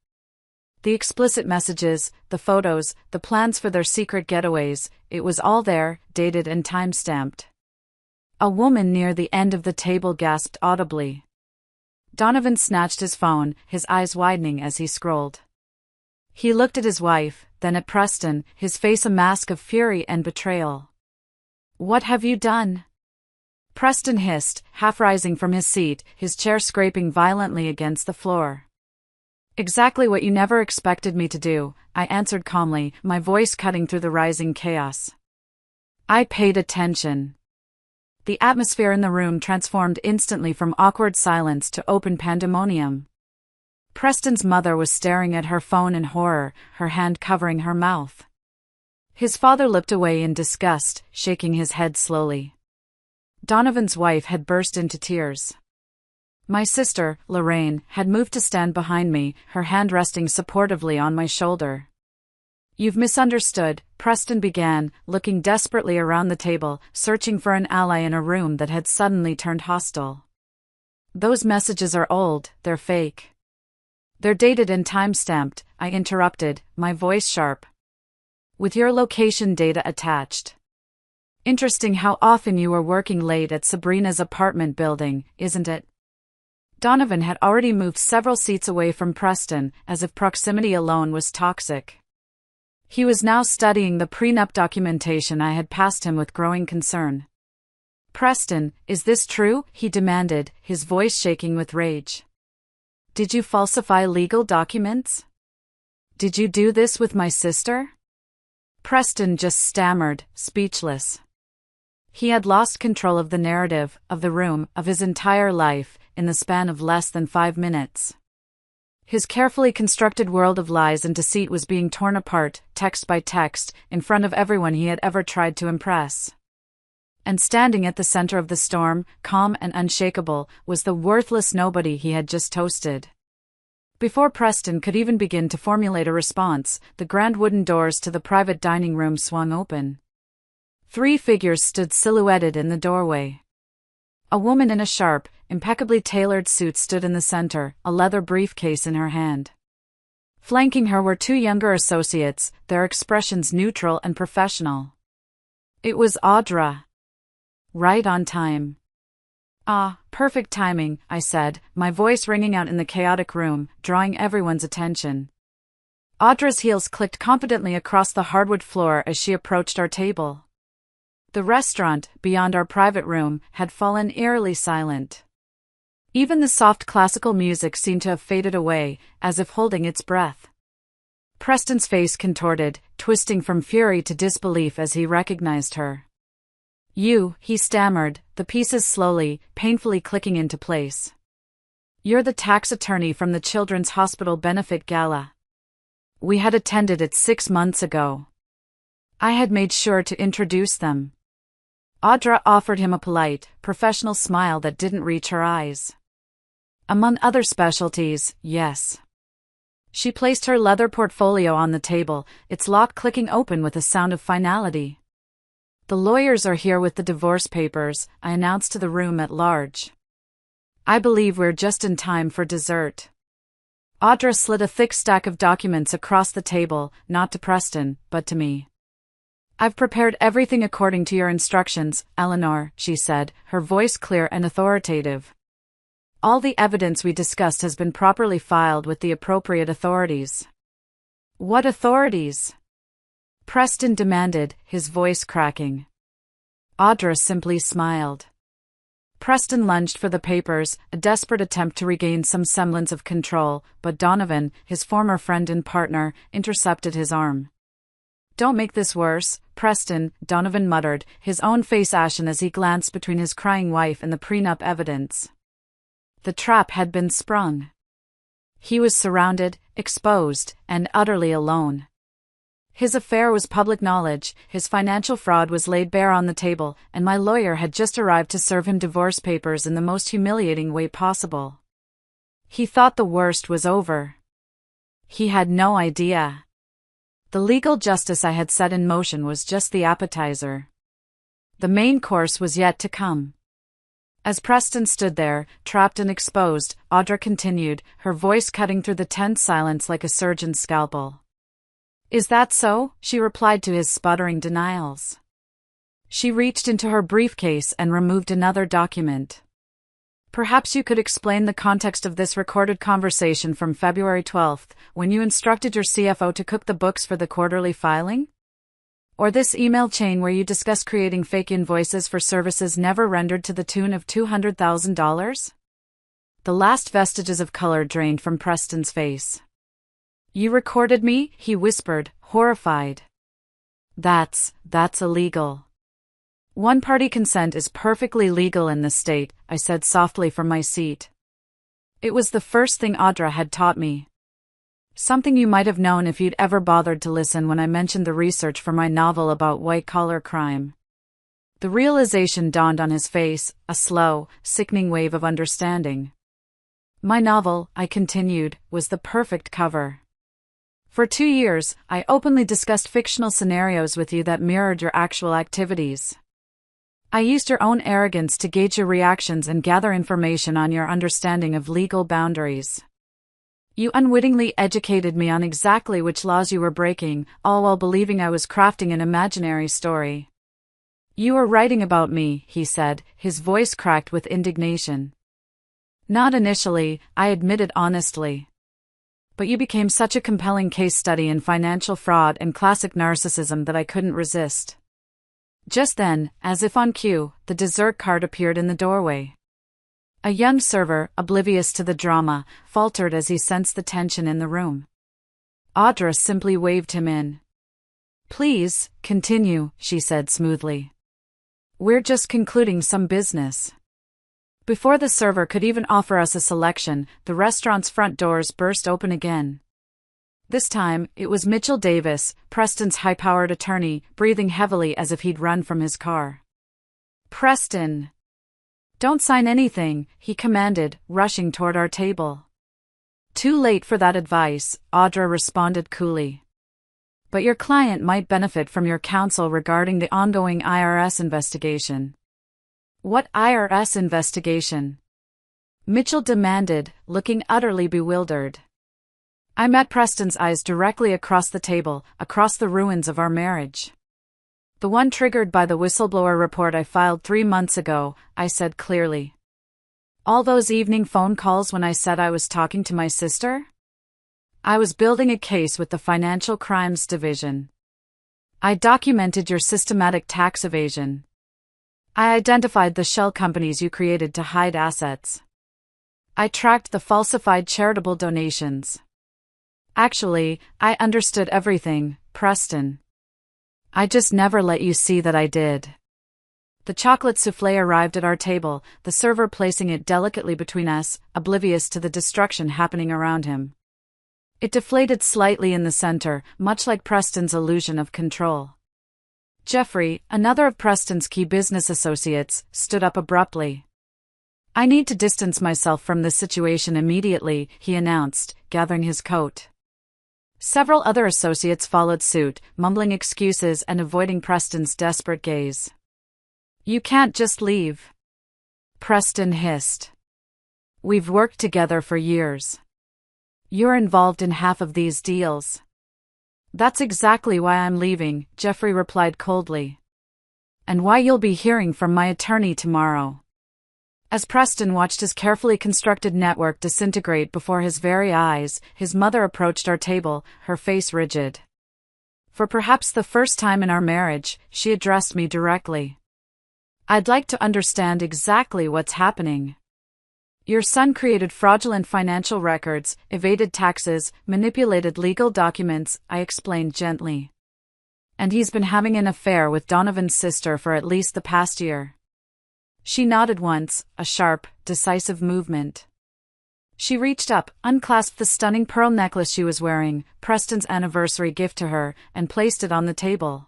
A: The explicit messages, the photos, the plans for their secret getaways, it was all there, dated and time-stamped. A woman near the end of the table gasped audibly. Donovan snatched his phone, his eyes widening as he scrolled. He looked at his wife, then at Preston, his face a mask of fury and betrayal. "What have you done?" Preston hissed, half rising from his seat, his chair scraping violently against the floor. "Exactly what you never expected me to do," I answered calmly, my voice cutting through the rising chaos. I paid attention. The atmosphere in the room transformed instantly from awkward silence to open pandemonium. Preston's mother was staring at her phone in horror, her hand covering her mouth. His father looked away in disgust, shaking his head slowly. Donovan's wife had burst into tears. My sister, Lorraine, had moved to stand behind me, her hand resting supportively on my shoulder. "You've misunderstood," Preston began, looking desperately around the table, searching for an ally in a room that had suddenly turned hostile. "Those messages are old, they're fake." "They're dated and time-stamped," I interrupted, my voice sharp. "With your location data attached. Interesting how often you were working late at Sabrina's apartment building, isn't it?" Donovan had already moved several seats away from Preston, as if proximity alone was toxic. He was now studying the prenup documentation I had passed him with growing concern. "Preston, is this true?" he demanded, his voice shaking with rage. "Did you falsify legal documents? Did you do this with my sister?" Preston just stammered, speechless. He had lost control of the narrative, of the room, of his entire life, in the span of less than 5 minutes. His carefully constructed world of lies and deceit was being torn apart, text by text, in front of everyone he had ever tried to impress. And standing at the center of the storm, calm and unshakable, was the worthless nobody he had just toasted. Before Preston could even begin to formulate a response, the grand wooden doors to the private dining room swung open. 3 figures stood silhouetted in the doorway. A woman in a sharp, impeccably tailored suit stood in the center, a leather briefcase in her hand. Flanking her were 2 younger associates, their expressions neutral and professional. It was Audra. Right on time. "Ah, perfect timing," I said, my voice ringing out in the chaotic room, drawing everyone's attention. Audra's heels clicked confidently across the hardwood floor as she approached our table. The restaurant, beyond our private room, had fallen eerily silent. Even the soft classical music seemed to have faded away, as if holding its breath. Preston's face contorted, twisting from fury to disbelief as he recognized her. "You," he stammered, the pieces slowly, painfully clicking into place. "You're the tax attorney from the Children's Hospital Benefit Gala. We had attended it 6 months ago." I had made sure to introduce them. Audra offered him a polite, professional smile that didn't reach her eyes. Among other specialties, yes. She placed her leather portfolio on the table, its lock clicking open with a sound of finality. The lawyers are here with the divorce papers, I announced to the room at large. I believe we're just in time for dessert. Audra slid a thick stack of documents across the table, not to Preston, but to me. I've prepared everything according to your instructions, Eleanor, she said, her voice clear and authoritative. All the evidence we discussed has been properly filed with the appropriate authorities. What authorities? Preston demanded, his voice cracking. Audra simply smiled. Preston lunged for the papers, a desperate attempt to regain some semblance of control, but Donovan, his former friend and partner, intercepted his arm. Don't make this worse, Preston, Donovan muttered, his own face ashen as he glanced between his crying wife and the prenup evidence. The trap had been sprung. He was surrounded, exposed, and utterly alone. His affair was public knowledge, his financial fraud was laid bare on the table, and my lawyer had just arrived to serve him divorce papers in the most humiliating way possible. He thought the worst was over. He had no idea. The legal justice I had set in motion was just the appetizer. The main course was yet to come. As Preston stood there, trapped and exposed, Audra continued, her voice cutting through the tense silence like a surgeon's scalpel. Is that so? She replied to his sputtering denials. She reached into her briefcase and removed another document. Perhaps you could explain the context of this recorded conversation from February 12th, when you instructed your CFO to cook the books for the quarterly filing? Or this email chain where you discuss creating fake invoices for services never rendered to the tune of $200,000? The last vestiges of color drained from Preston's face. You recorded me? He whispered, horrified. That's illegal. One-party consent is perfectly legal in this state, I said softly from my seat. It was the first thing Audra had taught me. Something you might have known if you'd ever bothered to listen when I mentioned the research for my novel about white-collar crime. The realization dawned on his face, a slow, sickening wave of understanding. My novel, I continued, was the perfect cover. For 2 years, I openly discussed fictional scenarios with you that mirrored your actual activities. I used your own arrogance to gauge your reactions and gather information on your understanding of legal boundaries. You unwittingly educated me on exactly which laws you were breaking, all while believing I was crafting an imaginary story. You were writing about me, he said, his voice cracked with indignation. Not initially, I admitted honestly. But you became such a compelling case study in financial fraud and classic narcissism that I couldn't resist. Just then, as if on cue, the dessert cart appeared in the doorway. A young server, oblivious to the drama, faltered as he sensed the tension in the room. Audra simply waved him in. Please, continue, she said smoothly. We're just concluding some business. Before the server could even offer us a selection, the restaurant's front doors burst open again. This time, it was Mitchell Davis, Preston's high-powered attorney, breathing heavily as if he'd run from his car. Preston! Don't sign anything, he commanded, rushing toward our table. Too late for that advice, Audra responded coolly. But your client might benefit from your counsel regarding the ongoing IRS investigation. What IRS investigation? Mitchell demanded, looking utterly bewildered. I met Preston's eyes directly across the table, across the ruins of our marriage. The one triggered by the whistleblower report I filed 3 months ago, I said clearly. All those evening phone calls when I said I was talking to my sister? I was building a case with the Financial Crimes Division. I documented your systematic tax evasion. I identified the shell companies you created to hide assets. I tracked the falsified charitable donations. Actually, I understood everything, Preston. I just never let you see that I did. The chocolate soufflé arrived at our table, the server placing it delicately between us, oblivious to the destruction happening around him. It deflated slightly in the center, much like Preston's illusion of control. Jeffrey, another of Preston's key business associates, stood up abruptly. "I need to distance myself from this situation immediately," he announced, gathering his coat. Several other associates followed suit, mumbling excuses and avoiding Preston's desperate gaze. "You can't just leave," Preston hissed. "We've worked together for years. You're involved in half of these deals." "That's exactly why I'm leaving," Jeffrey replied coldly. "And why you'll be hearing from my attorney tomorrow." As Preston watched his carefully constructed network disintegrate before his very eyes, his mother approached our table, her face rigid. For perhaps the first time in our marriage, she addressed me directly. "I'd like to understand exactly what's happening. Your son created fraudulent financial records, evaded taxes, manipulated legal documents," I explained gently. "And he's been having an affair with Donovan's sister for at least the past year." She nodded once, a sharp, decisive movement. She reached up, unclasped the stunning pearl necklace she was wearing, Preston's anniversary gift to her, and placed it on the table.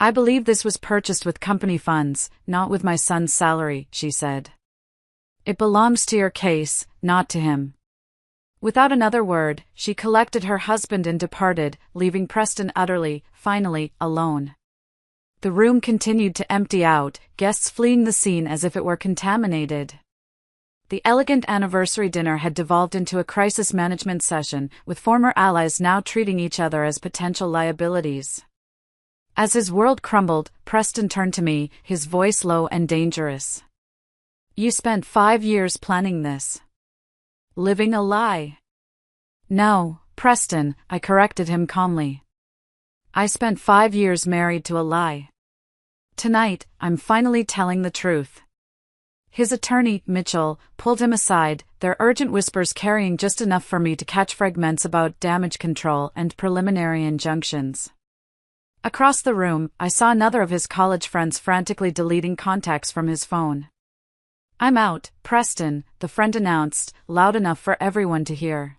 A: "I believe this was purchased with company funds, not with my son's salary," she said. "It belongs to your case, not to him." Without another word, she collected her husband and departed, leaving Preston utterly, finally, alone. The room continued to empty out, guests fleeing the scene as if it were contaminated. The elegant anniversary dinner had devolved into a crisis management session, with former allies now treating each other as potential liabilities. As his world crumbled, Preston turned to me, his voice low and dangerous. "You spent 5 years planning this. Living a lie." "No, Preston," I corrected him calmly. "I spent 5 years married to a lie. Tonight, I'm finally telling the truth." His attorney, Mitchell, pulled him aside, their urgent whispers carrying just enough for me to catch fragments about damage control and preliminary injunctions. Across the room, I saw another of his college friends frantically deleting contacts from his phone. "I'm out, Preston," the friend announced, loud enough for everyone to hear.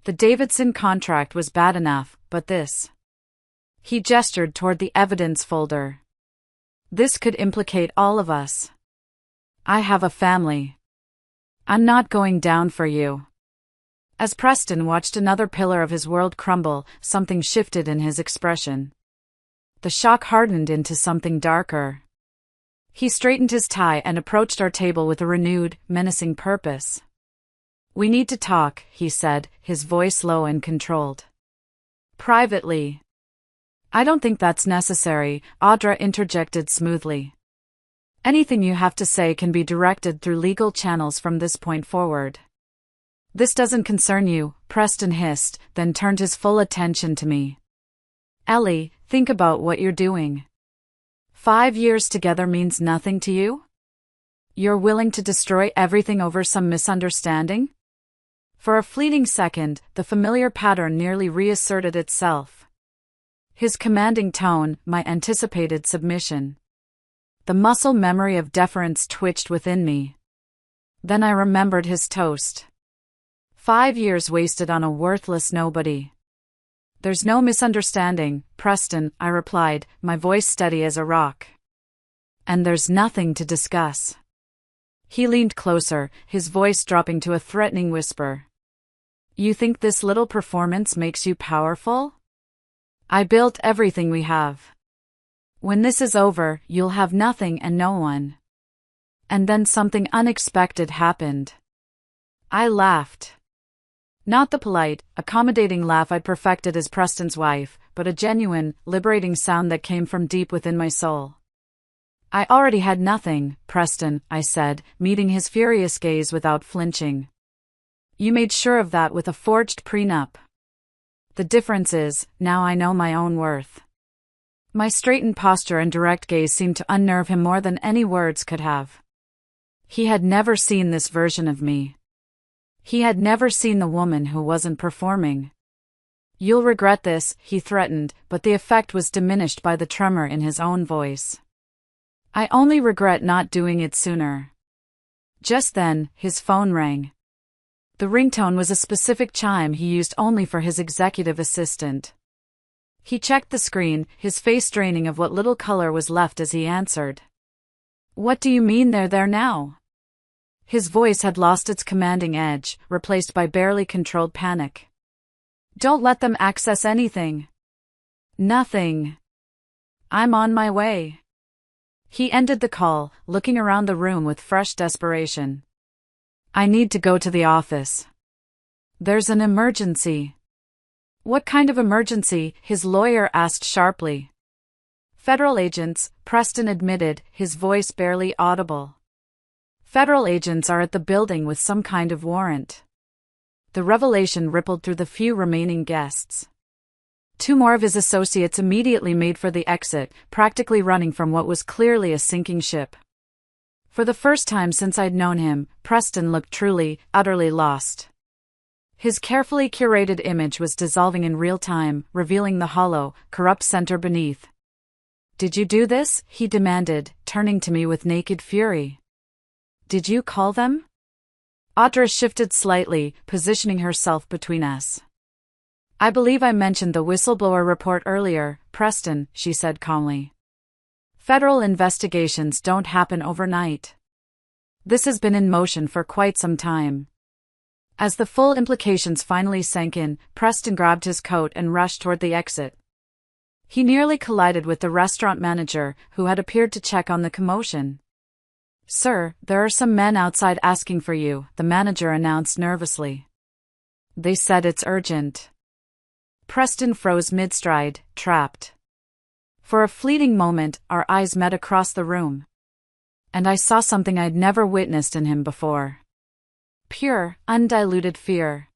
A: "The Davidson contract was bad enough, but this..." He gestured toward the evidence folder. "This could implicate all of us. I have a family. I'm not going down for you." As Preston watched another pillar of his world crumble, something shifted in his expression. The shock hardened into something darker. He straightened his tie and approached our table with a renewed, menacing purpose. "We need to talk," he said, his voice low and controlled. "Privately." "I don't think that's necessary," Audra interjected smoothly. "Anything you have to say can be directed through legal channels from this point forward." "This doesn't concern you," Preston hissed, then turned his full attention to me. "Ellie, think about what you're doing. 5 years together means nothing to you? You're willing to destroy everything over some misunderstanding?" For a fleeting second, the familiar pattern nearly reasserted itself. His commanding tone, my anticipated submission. The muscle memory of deference twitched within me. Then I remembered his toast. 5 years wasted on a worthless nobody. "There's no misunderstanding, Preston," I replied, my voice steady as a rock. "And there's nothing to discuss." He leaned closer, his voice dropping to a threatening whisper. "You think this little performance makes you powerful? I built everything we have. When this is over, you'll have nothing and no one." And then something unexpected happened. I laughed. Not the polite, accommodating laugh I'd perfected as Preston's wife, but a genuine, liberating sound that came from deep within my soul. "I already had nothing, Preston," I said, meeting his furious gaze without flinching. "You made sure of that with a forged prenup. The difference is, now I know my own worth." My straightened posture and direct gaze seemed to unnerve him more than any words could have. He had never seen this version of me. He had never seen the woman who wasn't performing. "You'll regret this," he threatened, but the effect was diminished by the tremor in his own voice. "I only regret not doing it sooner." Just then, his phone rang. The ringtone was a specific chime he used only for his executive assistant. He checked the screen, his face draining of what little color was left as he answered. What do you mean they're there now? His voice had lost its commanding edge, replaced by barely controlled panic. Don't let them access anything. Nothing. I'm on my way. He ended the call, looking around the room with fresh desperation. I need to go to the office. There's an emergency. What kind of emergency? His lawyer asked sharply. Federal agents, Preston admitted, his voice barely audible. Federal agents are at the building with some kind of warrant. The revelation rippled through the few remaining guests. Two more of his associates immediately made for the exit, practically running from what was clearly a sinking ship. For the first time since I'd known him, Preston looked truly, utterly lost. His carefully curated image was dissolving in real time, revealing the hollow, corrupt center beneath. Did you do this? He demanded, turning to me with naked fury. Did you call them? Audra shifted slightly, positioning herself between us. I believe I mentioned the whistleblower report earlier, Preston, she said calmly. Federal investigations don't happen overnight. This has been in motion for quite some time. As the full implications finally sank in, Preston grabbed his coat and rushed toward the exit. He nearly collided with the restaurant manager, who had appeared to check on the commotion. Sir, there are some men outside asking for you, the manager announced nervously. They said it's urgent. Preston froze mid-stride, trapped. For a fleeting moment, our eyes met across the room. And I saw something I'd never witnessed in him before. Pure, undiluted fear.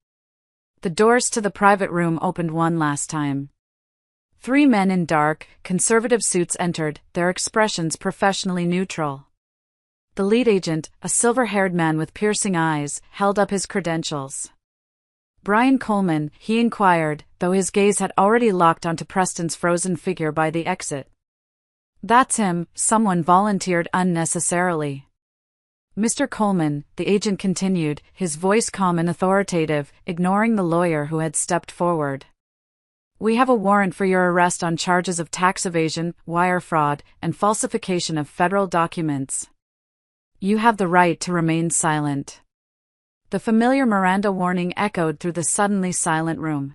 A: The doors to the private room opened one last time. 3 men in dark, conservative suits entered, their expressions professionally neutral. The lead agent, a silver-haired man with piercing eyes, held up his credentials. Brian Coleman, he inquired, though his gaze had already locked onto Preston's frozen figure by the exit. That's him, someone volunteered unnecessarily. Mr. Coleman, the agent continued, his voice calm and authoritative, ignoring the lawyer who had stepped forward. We have a warrant for your arrest on charges of tax evasion, wire fraud, and falsification of federal documents. You have the right to remain silent. The familiar Miranda warning echoed through the suddenly silent room.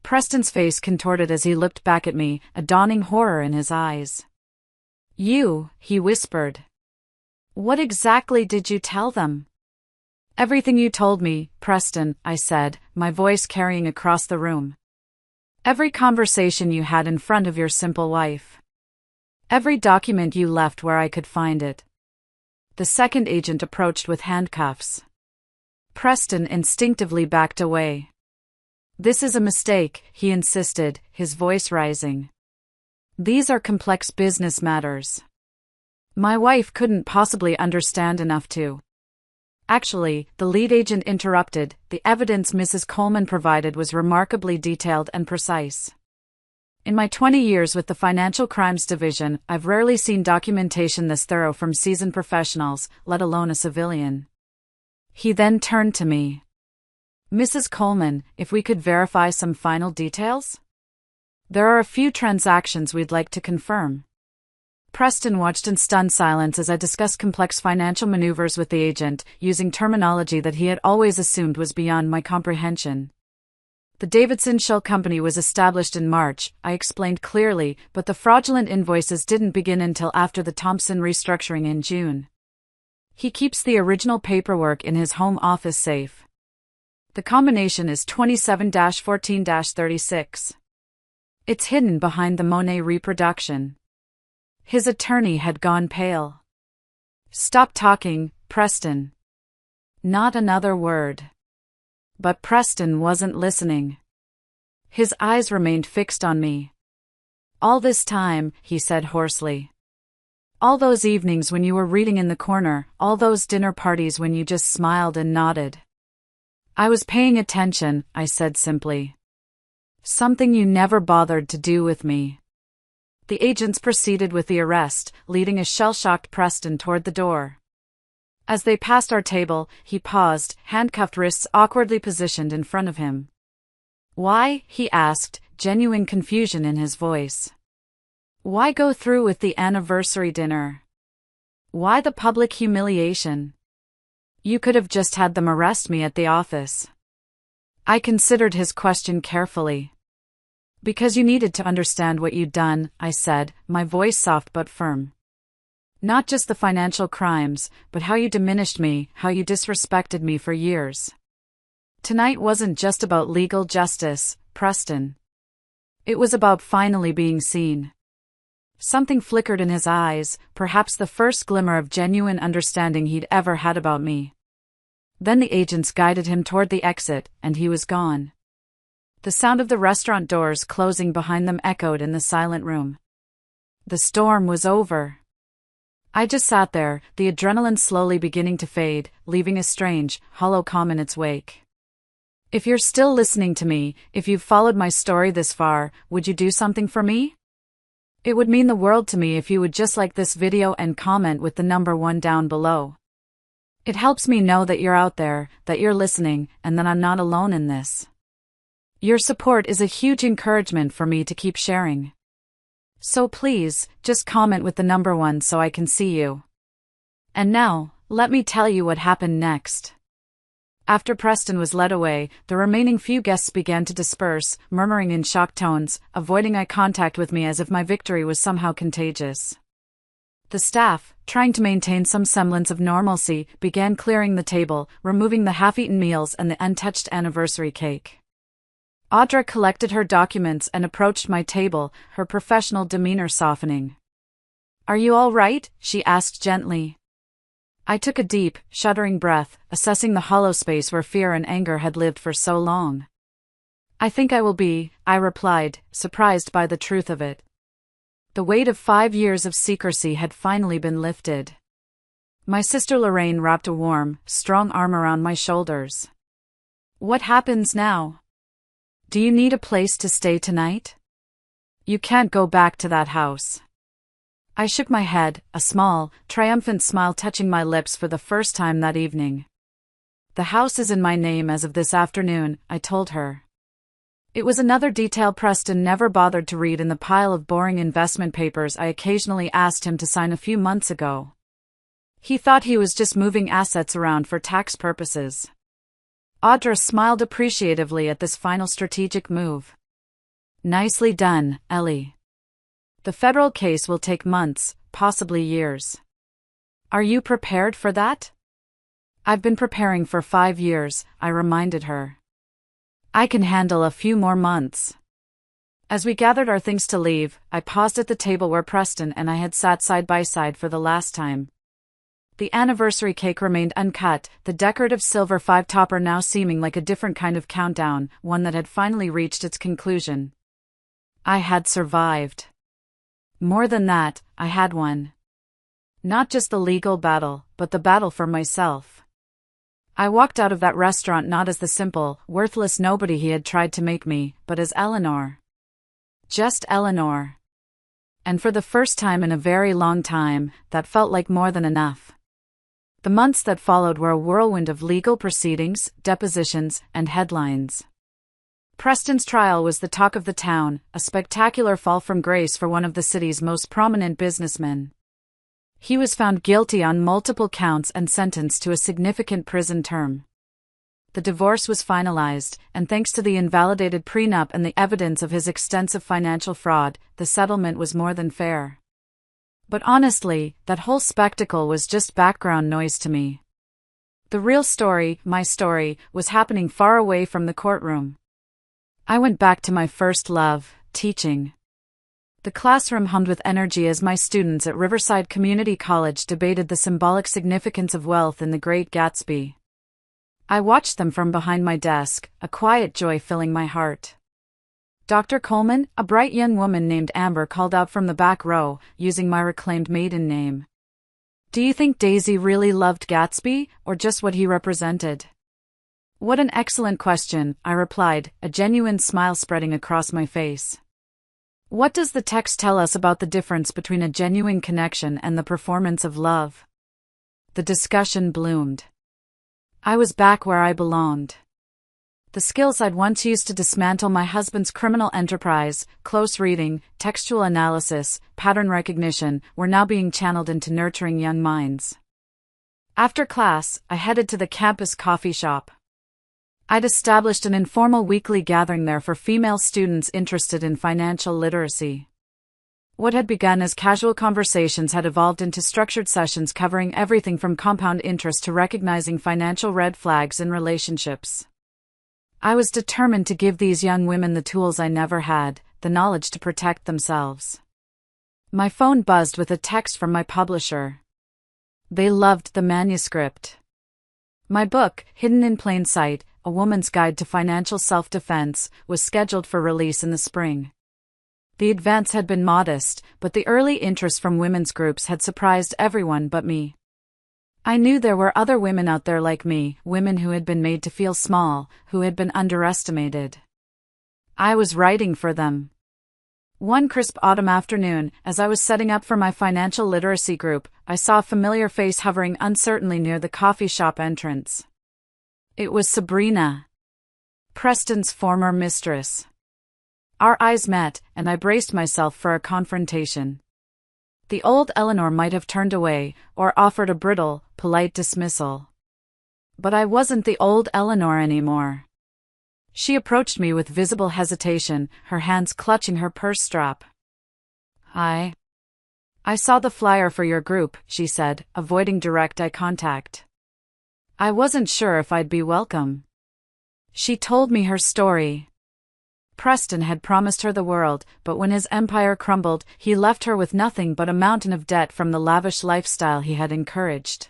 A: Preston's face contorted as he looked back at me, a dawning horror in his eyes. You, he whispered. What exactly did you tell them? Everything you told me, Preston, I said, my voice carrying across the room. Every conversation you had in front of your simple wife. Every document you left where I could find it. The second agent approached with handcuffs. Preston instinctively backed away. This is a mistake, he insisted, his voice rising. These are complex business matters. My wife couldn't possibly understand enough to. Actually, the lead agent interrupted, the evidence Mrs. Coleman provided was remarkably detailed and precise. In my 20 years with the Financial Crimes Division, I've rarely seen documentation this thorough from seasoned professionals, let alone a civilian. He then turned to me. Mrs. Coleman, if we could verify some final details? There are a few transactions we'd like to confirm. Preston watched in stunned silence as I discussed complex financial maneuvers with the agent, using terminology that he had always assumed was beyond my comprehension. The Davidson Shell Company was established in March, I explained clearly, but the fraudulent invoices didn't begin until after the Thompson restructuring in June. He keeps the original paperwork in his home office safe. The combination is 27-14-36. It's hidden behind the Monet reproduction. His attorney had gone pale. Stop talking, Preston. Not another word. But Preston wasn't listening. His eyes remained fixed on me. All this time, he said hoarsely. All those evenings when you were reading in the corner, all those dinner parties when you just smiled and nodded. I was paying attention, I said simply. Something you never bothered to do with me. The agents proceeded with the arrest, leading a shell-shocked Preston toward the door. As they passed our table, he paused, handcuffed wrists awkwardly positioned in front of him. Why? He asked, genuine confusion in his voice. Why go through with the anniversary dinner? Why the public humiliation? You could have just had them arrest me at the office. I considered his question carefully. Because you needed to understand what you'd done, I said, my voice soft but firm. Not just the financial crimes, but how you diminished me, how you disrespected me for years. Tonight wasn't just about legal justice, Preston. It was about finally being seen. Something flickered in his eyes, perhaps the first glimmer of genuine understanding he'd ever had about me. Then the agents guided him toward the exit, and he was gone. The sound of the restaurant doors closing behind them echoed in the silent room. The storm was over. I just sat there, the adrenaline slowly beginning to fade, leaving a strange, hollow calm in its wake. If you're still listening to me, if you've followed my story this far, would you do something for me? It would mean the world to me if you would just like this video and comment with the number 1 down below. It helps me know that you're out there, that you're listening, and that I'm not alone in this. Your support is a huge encouragement for me to keep sharing. So please, just comment with the number 1 so I can see you. And now, let me tell you what happened next. After Preston was led away, the remaining few guests began to disperse, murmuring in shocked tones, avoiding eye contact with me as if my victory was somehow contagious. The staff, trying to maintain some semblance of normalcy, began clearing the table, removing the half-eaten meals and the untouched anniversary cake. Audra collected her documents and approached my table, her professional demeanor softening. "Are you all right?" she asked gently. I took a deep, shuddering breath, assessing the hollow space where fear and anger had lived for so long. "I think I will be," I replied, surprised by the truth of it. The weight of 5 years of secrecy had finally been lifted. My sister Lorraine wrapped a warm, strong arm around my shoulders. "What happens now? Do you need a place to stay tonight? You can't go back to that house." I shook my head, a small, triumphant smile touching my lips for the first time that evening. "The house is in my name as of this afternoon," I told her. It was another detail Preston never bothered to read in the pile of boring investment papers I occasionally asked him to sign a few months ago. He thought he was just moving assets around for tax purposes. Audra smiled appreciatively at this final strategic move. "Nicely done, Ellie. The federal case will take months, possibly years. Are you prepared for that?" "I've been preparing for 5 years," I reminded her. "I can handle a few more months." As we gathered our things to leave, I paused at the table where Preston and I had sat side by side for the last time. The anniversary cake remained uncut, the decorative silver 5-topper now seeming like a different kind of countdown, one that had finally reached its conclusion. I had survived. More than that, I had won. Not just the legal battle, but the battle for myself. I walked out of that restaurant not as the simple, worthless nobody he had tried to make me, but as Eleanor. Just Eleanor. And for the first time in a very long time, that felt like more than enough. The months that followed were a whirlwind of legal proceedings, depositions, and headlines. Preston's trial was the talk of the town, a spectacular fall from grace for one of the city's most prominent businessmen. He was found guilty on multiple counts and sentenced to a significant prison term. The divorce was finalized, and thanks to the invalidated prenup and the evidence of his extensive financial fraud, the settlement was more than fair. But honestly, that whole spectacle was just background noise to me. The real story, my story, was happening far away from the courtroom. I went back to my first love, teaching. The classroom hummed with energy as my students at Riverside Community College debated the symbolic significance of wealth in The Great Gatsby. I watched them from behind my desk, a quiet joy filling my heart. Dr. Coleman, a bright young woman named Amber, called out from the back row, using my reclaimed maiden name. "Do you think Daisy really loved Gatsby, or just what he represented?" "What an excellent question," I replied, a genuine smile spreading across my face. "What does the text tell us about the difference between a genuine connection and the performance of love?" The discussion bloomed. I was back where I belonged. The skills I'd once used to dismantle my husband's criminal enterprise, close reading, textual analysis, pattern recognition, were now being channeled into nurturing young minds. After class, I headed to the campus coffee shop. I'd established an informal weekly gathering there for female students interested in financial literacy. What had begun as casual conversations had evolved into structured sessions covering everything from compound interest to recognizing financial red flags in relationships. I was determined to give these young women the tools I never had, the knowledge to protect themselves. My phone buzzed with a text from my publisher. They loved the manuscript. My book, Hidden in Plain Sight, A Woman's Guide to Financial Self-Defense, was scheduled for release in the spring. The advance had been modest, but the early interest from women's groups had surprised everyone but me. I knew there were other women out there like me, women who had been made to feel small, who had been underestimated. I was writing for them. One crisp autumn afternoon, as I was setting up for my financial literacy group, I saw a familiar face hovering uncertainly near the coffee shop entrance. It was Sabrina, Preston's former mistress. Our eyes met, and I braced myself for a confrontation. The old Eleanor might have turned away, or offered a brittle, polite dismissal. But I wasn't the old Eleanor anymore. She approached me with visible hesitation, her hands clutching her purse strap. I saw the flyer for your group, she said, avoiding direct eye contact. I wasn't sure if I'd be welcome. She told me her story. Preston had promised her the world, but when his empire crumbled, he left her with nothing but a mountain of debt from the lavish lifestyle he had encouraged.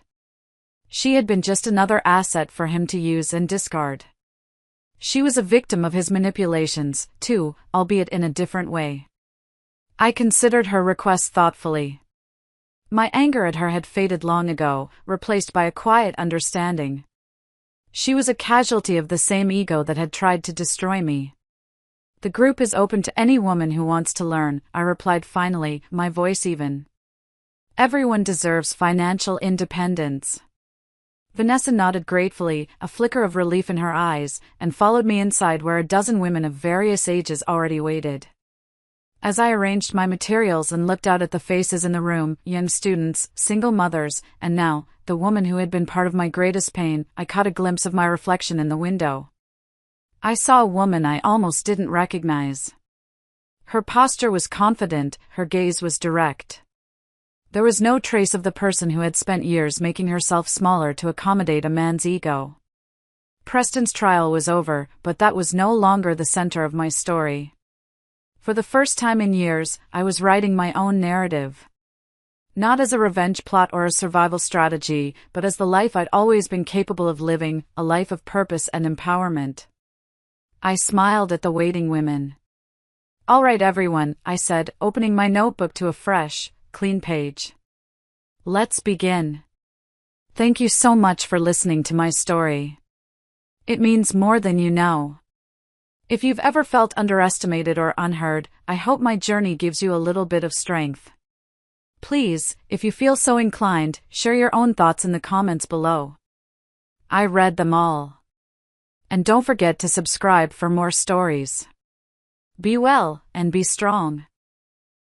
A: She had been just another asset for him to use and discard. She was a victim of his manipulations, too, albeit in a different way. I considered her request thoughtfully. My anger at her had faded long ago, replaced by a quiet understanding. She was a casualty of the same ego that had tried to destroy me. The group is open to any woman who wants to learn, I replied finally, my voice even. Everyone deserves financial independence. Vanessa nodded gratefully, a flicker of relief in her eyes, and followed me inside where a dozen women of various ages already waited. As I arranged my materials and looked out at the faces in the room, young students, single mothers, and now, the woman who had been part of my greatest pain, I caught a glimpse of my reflection in the window. I saw a woman I almost didn't recognize. Her posture was confident, her gaze was direct. There was no trace of the person who had spent years making herself smaller to accommodate a man's ego. Preston's trial was over, but that was no longer the center of my story. For the first time in years, I was writing my own narrative. Not as a revenge plot or a survival strategy, but as the life I'd always been capable of living, a life of purpose and empowerment. I smiled at the waiting women. All right, everyone, I said, opening my notebook to a fresh, clean page. Let's begin. Thank you so much for listening to my story. It means more than you know. If you've ever felt underestimated or unheard, I hope my journey gives you a little bit of strength. Please, if you feel so inclined, share your own thoughts in the comments below. I read them all. And don't forget to subscribe for more stories. Be well, and be strong.